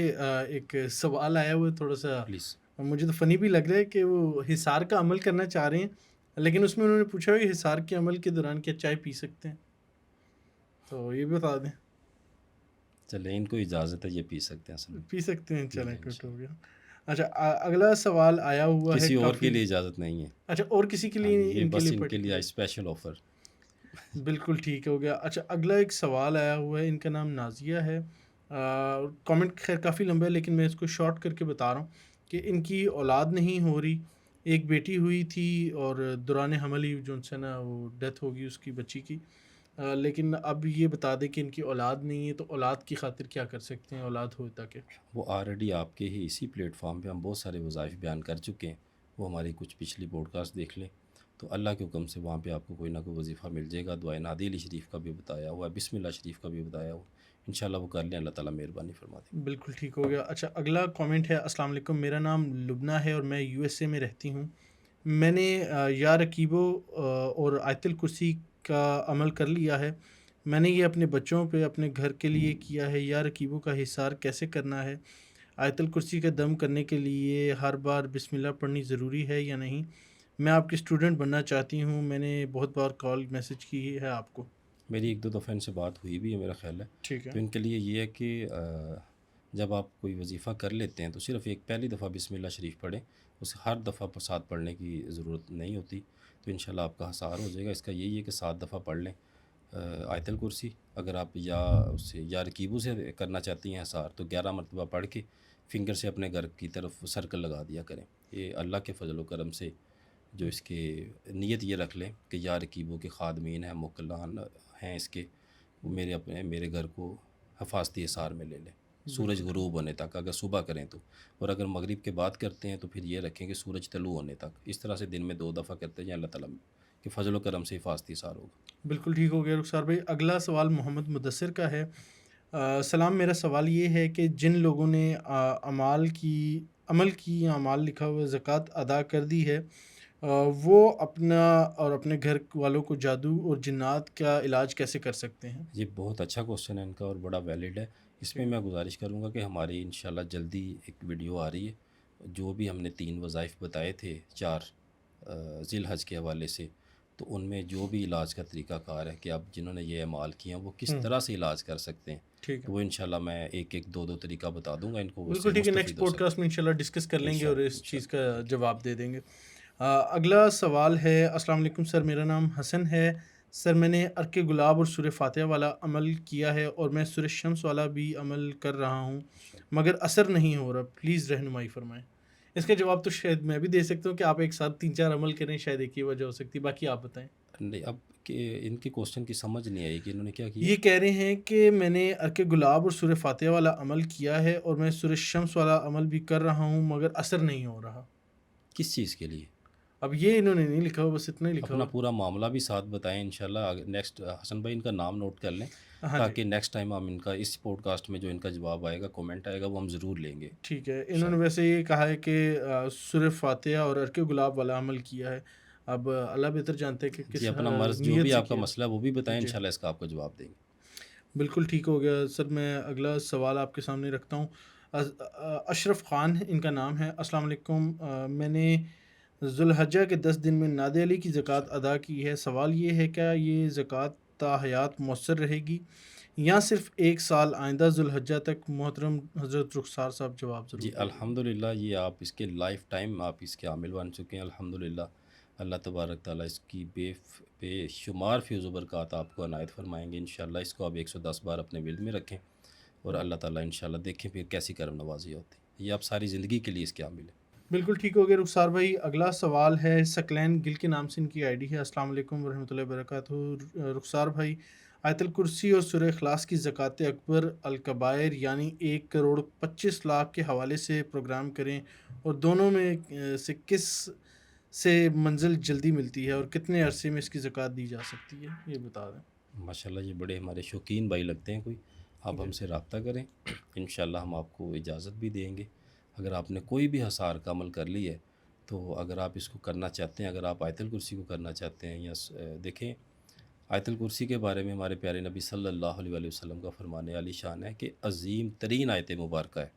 ایک سوال آیا ہوا ہے تھوڑا سا, پلیز. مجھے تو فنی بھی لگ رہا ہے کہ وہ حصار کا عمل کرنا چاہ رہے ہیں, لیکن اس میں انہوں نے پوچھا کہ حصار کے عمل کے دوران کیا چائے پی سکتے ہیں, تو یہ بھی بتا دیں. چلیں ان کو اجازت ہے, یہ پی سکتے ہیں. پی سکتے ہیں, چلیں کٹ ہو گیا. اچھا, اگلا سوال آیا ہوا ہے, کسی اور کے لیے اجازت نہیں ہے. اچھا, اور کسی کے لیے یہ بس ان کے لیے اسپیشل آفر. بالکل ٹھیک ہو گیا. اچھا, اگلا ایک سوال آیا ہوا ہے, ان کا نام نازیہ ہے. کامنٹ خیر کافی لمبا ہے لیکن میں اس کو شارٹ کر کے بتا رہا ہوں کہ ان کی اولاد نہیں ہو رہی. ایک بیٹی ہوئی تھی اور دوران حمل ہی جو ان سے نا وہ ڈیتھ ہوگی اس کی بچی کی, لیکن اب یہ بتا دیں کہ ان کی اولاد نہیں ہے, تو اولاد کی خاطر کیا کر سکتے ہیں, اولاد ہو تاکہ. وہ آلریڈی آپ کے ہی اسی پلیٹ فارم پہ ہم بہت سارے وظائف بیان کر چکے ہیں. وہ ہماری کچھ پچھلی پوڈ کاسٹ دیکھ لیں, تو اللہ کے حکم سے وہاں پہ آپ کو کوئی نہ کوئی وظیفہ مل جائے گا. دعائے نادی علی شریف کا بھی بتایا ہوا ہے, بسم اللہ شریف کا بھی بتایا ہوا, انشاءاللہ وہ کر لیں, اللہ تعالیٰ مہربانی فرما دیں. بالکل ٹھیک ہو گیا. اچھا, اگلا کامنٹ ہے, السلام علیکم, میرا نام لبنہ ہے اور میں USA میں رہتی ہوں. میں نے یا رقیبو اور آیت الکرسی کا عمل کر لیا ہے. میں نے یہ اپنے بچوں پہ اپنے گھر کے لیے کیا ہے. یا رقیبو کا حصار کیسے کرنا ہے؟ آیت الکرسی کا دم کرنے کے لیے ہر بار بسم اللہ پڑھنی ضروری ہے یا نہیں؟ میں آپ کی اسٹوڈنٹ بننا چاہتی ہوں. میں نے بہت بار کال میسج کی ہے آپ کو. میری 1-2 دفعہ ان سے بات ہوئی بھی ہے میرا خیال ہے. ٹھیک ہے. تو ان کے لیے یہ ہے کہ جب آپ کوئی وظیفہ کر لیتے ہیں تو صرف ایک پہلی دفعہ بسم اللہ شریف پڑھیں, اسے ہر دفعہ ساتھ پڑھنے کی ضرورت نہیں ہوتی. تو انشاءاللہ آپ کا حصار ہو جائے گا. اس کا یہی ہے کہ 7 دفعہ پڑھ لیں. آیت الکرسی، اگر آپ یا اس سے یا رکیبو سے کرنا چاہتی ہیں احصار تو 11 مرتبہ پڑھ کے فنگر سے اپنے گھر کی طرف سرکل لگا دیا کریں. یہ اللہ کے فضل و کرم سے جو اس کے نیت یہ رکھ لیں کہ یا رکیبو کے خادمین ہیں، مکلان ہیں اس کے، وہ میرے گھر کو حفاظتی احصار میں لے لیں سورج غروب ہونے تک، اگر صبح کریں تو. اور اگر مغرب کے بعد کرتے ہیں تو پھر یہ رکھیں کہ سورج طلوع ہونے تک. اس طرح سے دن میں 2 دفعہ کرتے جائیں، اللہ تعالیٰ کے فضل و کرم سے حفاظتی احصار ہوگا. بالکل ٹھیک ہو گیا رخسار بھائی. اگلا سوال محمد مدثر کا ہے. سلام، میرا سوال یہ ہے کہ جن لوگوں نے عمل کی یا اعمال لکھا ہوا زکوٰۃ ادا کر دی ہے، وہ اپنا اور اپنے گھر والوں کو جادو اور جنات کا علاج کیسے کر سکتے ہیں؟ یہ بہت اچھا کوشچن ہے ان کا اور بڑا ویلڈ ہے. اس میں گزارش کروں گا کہ ہماری انشاءاللہ جلدی ایک ویڈیو آ رہی ہے. جو بھی ہم نے 3 وظائف بتائے تھے 4 ذی الحج کے حوالے سے، تو ان میں جو بھی علاج کا طریقہ کار ہے کہ آپ جنہوں نے یہ اعمال کیے ہیں وہ کس طرح سے علاج کر سکتے ہیں، ٹھیک ہے، تو وہ انشاءاللہ میں ایک 2 طریقہ بتا دوں گا ان کو. بالکل ٹھیک ہے. نیکسٹ پوڈ کاسٹ میں انشاءاللہ ڈسکس کر لیں گے اور اس چیز کا جواب دے دیں گے. اگلا سوال ہے. السلام علیکم سر، میرا نام حسن ہے. سر، میں نے ارک گلاب اور سورہ فاتحہ والا عمل کیا ہے اور میں سورہ شمس والا بھی عمل کر رہا ہوں، مگر اثر نہیں ہو رہا. پلیز رہنمائی فرمائیں. اس کا جواب تو شاید میں بھی دے سکتا ہوں کہ آپ ایک ساتھ 3-4 عمل کریں، شاید ایک ہی وجہ ہو سکتی ہے. باقی آپ بتائیں. نہیں، اب کہ ان کے کوشچن کی سمجھ نہیں آئی کہ انہوں نے کیا کیا. یہ کہہ رہے ہیں کہ میں نے ارک گلاب اور سورہ فاتحہ والا عمل کیا ہے اور میں سورہ شمس والا عمل بھی کر رہا ہوں، مگر اثر نہیں ہو رہا. کس چیز کے لیے؟ اب یہ انہوں نے نہیں لکھا ہوا، بس اتنا ہی لکھا اپنا ہوا. پورا معاملہ بھی ساتھ بتائیں انشاءاللہ. نیکسٹ حسن بھائی ان کا نام نوٹ کر لیں ہاں تاکہ نیکسٹ ٹائم ہم ان کا اس پوڈ کاسٹ میں جو ان کا جواب آئے گا، کومنٹ آئے گا، وہ ہم ضرور لیں گے. ٹھیک ہے. انہوں نے ویسے یہ کہا ہے کہ سورہ فاتحہ اور ارک گلاب والا عمل کیا ہے. اب اللہ بہتر جانتے ہیں کہ کس جی، اپنا مرض جو نیت بھی سے آپ کا کیا. مسئلہ وہ بھی بتائیں، جی. انشاءاللہ اس کا آپ کو جواب دیں گے. بالکل ٹھیک ہو گیا سر. میں اگلا سوال آپ کے سامنے رکھتا ہوں. اشرف خان ان کا نام ہے. السلام علیکم. میں نے ذوالحجہ کے 10 دن میں ناد علی کی زکوٰۃ ادا کی ہے. سوال یہ ہے کیا یہ زکوٰۃ تا حیات مؤثر رہے گی یا صرف 1 سال آئندہ ذوالحجہ تک؟ محترم حضرت رخسار صاحب جواب ضرور جی دیں. الحمدللہ، یہ آپ اس کے لائف ٹائم آپ اس کے عامل بن چکے ہیں الحمدللہ. اللہ تبارک تعالیٰ اس کی بے شمار فیض و برکات آپ کو عنایت فرمائیں گے انشاءاللہ. اس کو آپ 110 بار اپنے ورد میں رکھیں اور اللہ تعالیٰ انشاءاللہ دیکھیں پھر کیسی کرم نوازی ہوتی ہے. یہ آپ ساری زندگی کے لیے اس کے عامل ہیں. بالکل ٹھیک ہو گیا رخسار بھائی. اگلا سوال ہے. سکلین گل کے نام سے ان کی آئی ڈی ہے. السلام علیکم ورحمۃ اللہ وبرکاتہ. رخسار بھائی، آیت الکرسی اور سورہ اخلاص کی زکوٰۃ اکبر الکبائر یعنی 1,25,00,000 کے حوالے سے پروگرام کریں، اور دونوں میں سے کس سے منزل جلدی ملتی ہے اور کتنے عرصے میں اس کی زکوٰۃ دی جا سکتی ہے، یہ بتا دیں. ماشاءاللہ یہ بڑے ہمارے شوقین بھائی لگتے ہیں. کوئی آپ ہم سے رابطہ کریں، انشاءاللہ ہم آپ کو اجازت بھی دیں گے. اگر آپ نے کوئی بھی حصار کا عمل کر لی ہے تو اگر آپ اس کو کرنا چاہتے ہیں، اگر آپ آیت الکرسی کو کرنا چاہتے ہیں یا دیکھیں آیت الکرسی کے بارے میں ہمارے پیارے نبی صلی اللہ علیہ وآلہ وسلم کا فرمان عالی شان ہے کہ عظیم ترین آیت مبارکہ ہے،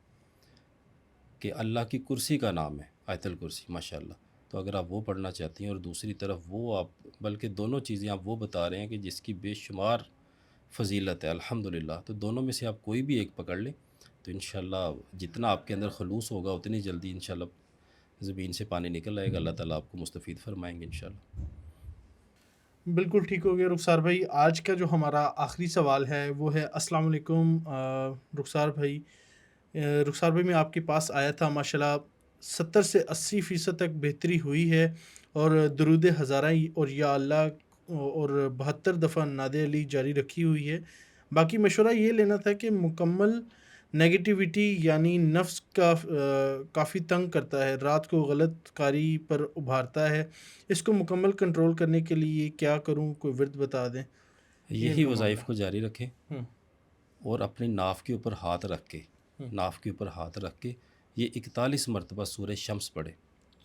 کہ اللہ کی کرسی کا نام ہے آیت الکرسی ماشاءاللہ. تو اگر آپ وہ پڑھنا چاہتی ہیں اور دوسری طرف وہ آپ بلکہ دونوں چیزیں آپ وہ بتا رہے ہیں کہ جس کی بے شمار فضیلت ہے الحمدللہ، تو دونوں میں سے آپ کوئی بھی ایک پکڑ لیں تو انشاءاللہ جتنا آپ کے اندر خلوص ہوگا اتنی جلدی انشاءاللہ زمین سے پانی نکل آئے گا. اللہ تعالیٰ آپ کو مستفید فرمائیں گے انشاءاللہ. بالکل ٹھیک ہو گیا رخسار بھائی. آج کا جو ہمارا آخری سوال ہے وہ ہے. السلام علیکم رخسار بھائی. رخسار بھائی، میں آپ کے پاس آیا تھا، ماشاءاللہ 70 سے 80% تک بہتری ہوئی ہے، اور درود ہزارہ اور یا اللہ اور 72 دفعہ ناد علی جاری رکھی ہوئی ہے. باقی مشورہ یہ لینا تھا کہ مکمل نیگیٹیوٹی یعنی نفس کا کافی تنگ کرتا ہے، رات کو غلط کاری پر ابھارتا ہے. اس کو مکمل کنٹرول کرنے کے لیے کیا کروں؟ کوئی ورد بتا دیں. یہی وظائف کو جاری رکھیں ہوں. اور اپنی ناف کے اوپر ہاتھ رکھ کے یہ 41 مرتبہ سورہ شمس پڑھے.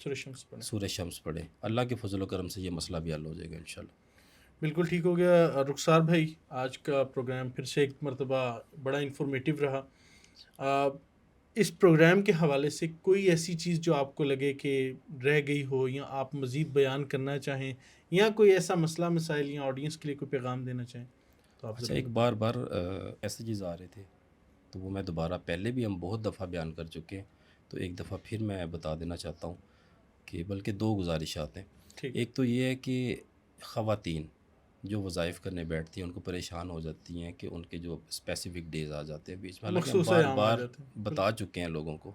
سورہ شمس پڑھے. اللہ کے فضل و کرم سے یہ مسئلہ بھی حل ہو جائے گا انشاءاللہ. بالکل ٹھیک ہو گیا رخسار بھائی. آج کا پروگرام پھر سے ایک مرتبہ بڑا انفارمیٹیو رہا. اس پروگرام کے حوالے سے کوئی ایسی چیز جو آپ کو لگے کہ رہ گئی ہو یا آپ مزید بیان کرنا چاہیں، یا کوئی ایسا مسئلہ مسائل یا آڈینس کے لیے کوئی پیغام دینا چاہیں تو آپ اچھا، ایک بار میسیجز آ رہے تھے تو وہ میں دوبارہ، پہلے بھی ہم بہت دفعہ بیان کر چکے ہیں تو ایک دفعہ پھر میں بتا دینا چاہتا ہوں کہ بلکہ 2 گزارشات ہیں. ایک تو یہ ہے کہ خواتین جو وظائف کرنے بیٹھتی ہیں ان کو پریشان ہو جاتی ہیں کہ ان کے جو اسپیسیفک ڈیز آ جاتے ہیں بیچ میں، حالانکہ ہم مخصوص بار ایام آ بار جاتے ہیں. بتا چکے ہیں لوگوں کو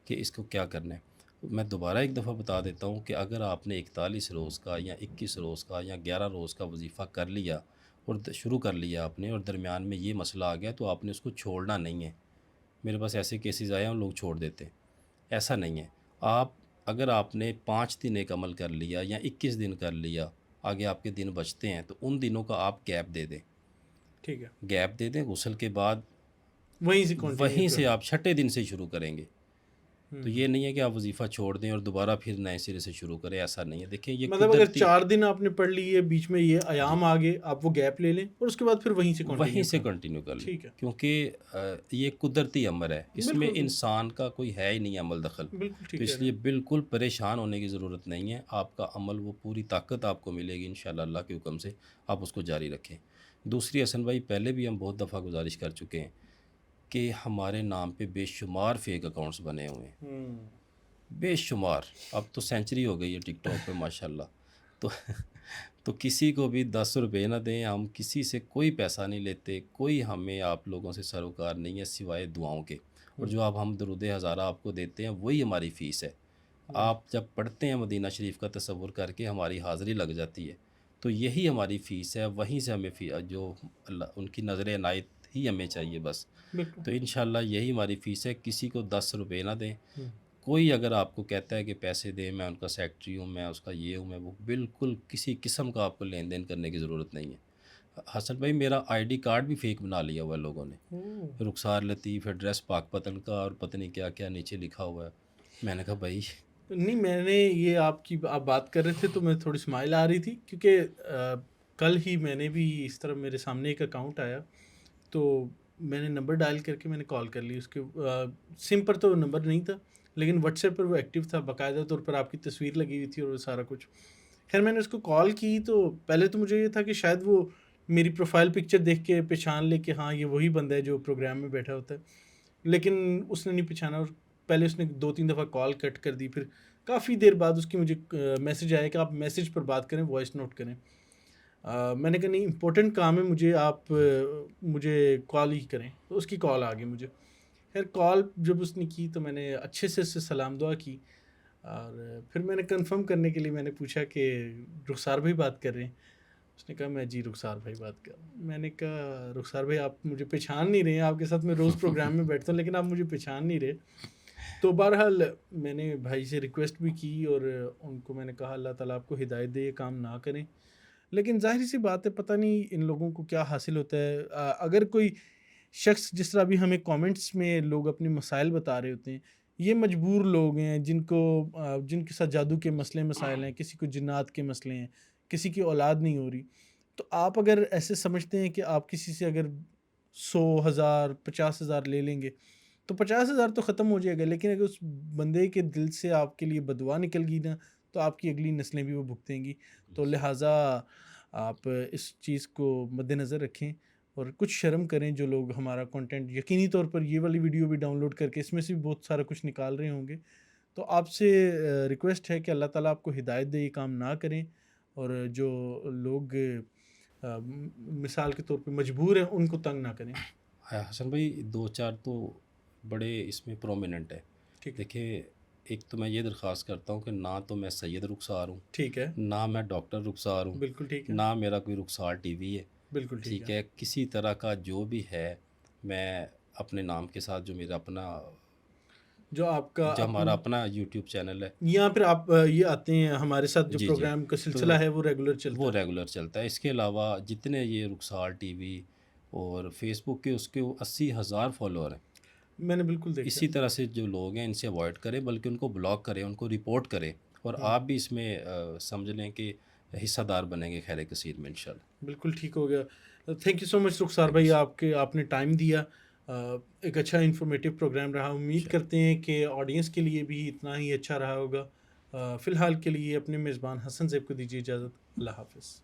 کہ اس کو کیا کرنا ہے. میں دوبارہ ایک دفعہ بتا دیتا ہوں کہ اگر آپ نے 41 روز کا یا 21 روز کا یا 11 روز کا وظیفہ کر لیا اور شروع کر لیا آپ نے، اور درمیان میں یہ مسئلہ آ گیا، تو آپ نے اس کو چھوڑنا نہیں ہے. میرے پاس ایسے کیسز آئے ہیں لوگ چھوڑ دیتے ہیں. ایسا نہیں ہے. اگر آپ نے 5 دن ایک عمل کر لیا یا 21 دن کر لیا، آگے آپ کے دن بچتے ہیں، تو ان دنوں کا آپ گیپ دے دیں. ٹھیک ہے، گیپ دے دیں، غسل کے بعد وہیں سے کنٹینیو وہیں کر. سے آپ چھٹے دن سے شروع کریں گے. تو یہ نہیں ہے کہ آپ وظیفہ چھوڑ دیں اور دوبارہ پھر نئے سرے سے شروع کریں، ایسا نہیں ہے. دیکھیں یہ مطلب اگر قدرتی 4 دن آپ نے پڑھ لی ہے، بیچ میں یہ جی ایام آگے، آپ وہ گیپ لے لیں اور اس کے بعد پھر وہیں سے وہیں کنٹینیو سے کریں. کنٹینیو کر لیں، ٹھیک ہے، کیونکہ یہ قدرتی امر ہے، اس میں بالکل انسان کا کوئی ہے ہی نہیں عمل دخل. بالکل تو ٹھیک کہہ اس رہے لیے ہیں. بالکل پریشان ہونے کی ضرورت نہیں ہے. آپ کا عمل وہ پوری طاقت آپ کو ملے گی انشاءاللہ اللہ کے حکم سے. آپ اس کو جاری رکھیں. دوسری حسن بھائی، پہلے بھی ہم بہت دفعہ گزارش کر چکے ہیں کہ ہمارے نام پہ بے شمار فیک اکاؤنٹس بنے ہوئے ہیں، بے شمار. اب تو سینچری ہو گئی ہے ٹک ٹاک پہ ماشاءاللہ. تو کسی کو بھی 10 روپے نہ دیں، ہم کسی سے کوئی پیسہ نہیں لیتے، کوئی ہمیں آپ لوگوں سے سروکار نہیں ہے سوائے دعاؤں کے. اور جو آپ ہم درود ہزارہ آپ کو دیتے ہیں وہی ہماری فیس ہے. آپ جب پڑھتے ہیں مدینہ شریف کا تصور کر کے ہماری حاضری لگ جاتی ہے، تو یہی ہماری فیس ہے. وہیں سے ہمیں جو اللہ ان کی نظر عنایت ہی ہمیں چاہیے بس. بالکل. تو انشاءاللہ یہی ہماری فیس ہے. کسی کو 10 روپے نہ دیں. کوئی اگر آپ کو کہتا ہے کہ پیسے دیں، میں ان کا سیکٹری ہوں، میں اس کا یہ ہوں، میں وہ، بالکل کسی قسم کا آپ کو لین دین کرنے کی ضرورت نہیں ہے. حسن بھائی، میرا ID کارڈ بھی فیک بنا لیا ہوا ہے لوگوں نے. رخسار لطیف ایڈریس پاک پتن کا اور پتہ نہیں کیا کیا نیچے لکھا ہوا ہے. میں نے کہا بھائی نہیں، میں نے یہ آپ بات کر رہے تھے تو میں تھوڑی اسمائل آ رہی تھی، کیونکہ کل ہی میں نے بھی اس طرح میرے سامنے ایک اکاؤنٹ آیا، تو میں نے نمبر ڈائل کر کے میں نے کال کر لی. اس کے سم پر تو نمبر نہیں تھا، لیکن واٹس ایپ پر وہ ایکٹیو تھا، باقاعدہ طور پر آپ کی تصویر لگی ہوئی تھی اور وہ سارا کچھ. خیر میں نے اس کو کال کی تو پہلے تو مجھے یہ تھا کہ شاید وہ میری پروفائل پکچر دیکھ کے پہچان لے کہ ہاں یہ وہی بندہ ہے جو پروگرام میں بیٹھا ہوتا ہے، لیکن اس نے نہیں پہچانا. اور پہلے اس نے 2-3 دفعہ کال کٹ کر دی. پھر کافی دیر بعد اس کی مجھے میسج آیا کہ آپ میسج پر بات کریں، وائس نوٹ کریں. میں نے کہا نہیں، امپورٹنٹ کام ہے مجھے، آپ مجھے کال ہی کریں. تو اس کی کال آ گئی مجھے. خیر کال جب اس نے کی تو میں نے اچھے سے اس سے سلام دعا کی، اور پھر میں نے کنفرم کرنے کے لیے میں نے پوچھا کہ رخسار بھائی بات کر رہے ہیں؟ اس نے کہا میں جی رخسار بھائی بات کر رہا ہوں. میں نے کہا رخسار بھائی آپ مجھے پہچان نہیں رہے ہیں، آپ کے ساتھ میں روز پروگرام میں بیٹھتا ہوں لیکن آپ مجھے پہچان نہیں رہے. تو بہرحال میں نے بھائی سے ریکویسٹ بھی کی اور ان کو میں نے کہا اللہ تعالیٰ آپ کو ہدایت دے، یہ کام نہ کریں. لیکن ظاہر سی بات ہے، پتہ نہیں ان لوگوں کو کیا حاصل ہوتا ہے. اگر کوئی شخص، جس طرح بھی ہمیں کامنٹس میں لوگ اپنے مسائل بتا رہے ہوتے ہیں، یہ مجبور لوگ ہیں جن کے ساتھ جادو کے مسئلے مسائل ہیں، کسی کو جنات کے مسئلے ہیں، کسی کی اولاد نہیں ہو رہی. تو آپ اگر ایسے سمجھتے ہیں کہ آپ کسی سے اگر 100,000 50,000 لے لیں گے تو 50,000 تو ختم ہو جائے گا، لیکن اگر اس بندے کے دل سے آپ کے لیے بدعا نکل گئی نا تو آپ کی اگلی نسلیں بھی وہ بھگتیں گی. تو لہٰذا آپ اس چیز کو مد نظر رکھیں اور کچھ شرم کریں. جو لوگ ہمارا کنٹینٹ یقینی طور پر یہ والی ویڈیو بھی ڈاؤن لوڈ کر کے اس میں سے بھی بہت سارا کچھ نکال رہے ہوں گے، تو آپ سے ریکویسٹ ہے کہ اللہ تعالیٰ آپ کو ہدایت دے، یہ کام نہ کریں. اور جو لوگ مثال کے طور پہ مجبور ہیں ان کو تنگ نہ کریں. حسن بھائی 2-4 تو بڑے اس میں پرومیننٹ ہے. ٹھیک ہے، دیکھیں، ایک تو میں یہ درخواست کرتا ہوں کہ نہ تو میں سید رخسار ہوں، ٹھیک ہے، نہ میں ڈاکٹر رخسار ہوں، بالکل ٹھیک ہے، نہ میرا کوئی رخسار TV ہے. بالکل ٹھیک ٹھیک ہے. ہے، کسی طرح کا جو بھی ہے، میں اپنے نام کے ساتھ جو میرا اپنا جو آپ کا جو ہمارا اپنا YouTube چینل ہے، یہاں پھر آپ یہ آتے ہیں ہمارے ساتھ، جو جی جی، پروگرام کا تو سلسلہ ہے وہ ریگولر چلتا وہ ہے. ریگولر چلتا ہے. اس کے علاوہ جتنے یہ رخسار TV اور فیس بک کے اس کے 80,000 فالوور ہیں. میں نے بالکل دیکھا. اسی طرح سے جو لوگ ہیں ان سے اوائڈ کریں، بلکہ ان کو بلاک کریں، ان کو رپورٹ کریں، اور آپ بھی اس میں سمجھ لیں کہ حصہ دار بنیں گے خیر کثیر میں انشاءاللہ. بالکل ٹھیک ہو گیا. تھینک یو سو مچ رخسار بھائی، آپ نے ٹائم دیا. ایک اچھا انفارمیٹیو پروگرام رہا. امید کرتے ہیں کہ آڈینس کے لیے بھی اتنا ہی اچھا رہا ہوگا. فی الحال کے لیے اپنے میزبان حسن زیب کو دیجیے اجازت. اللہ حافظ.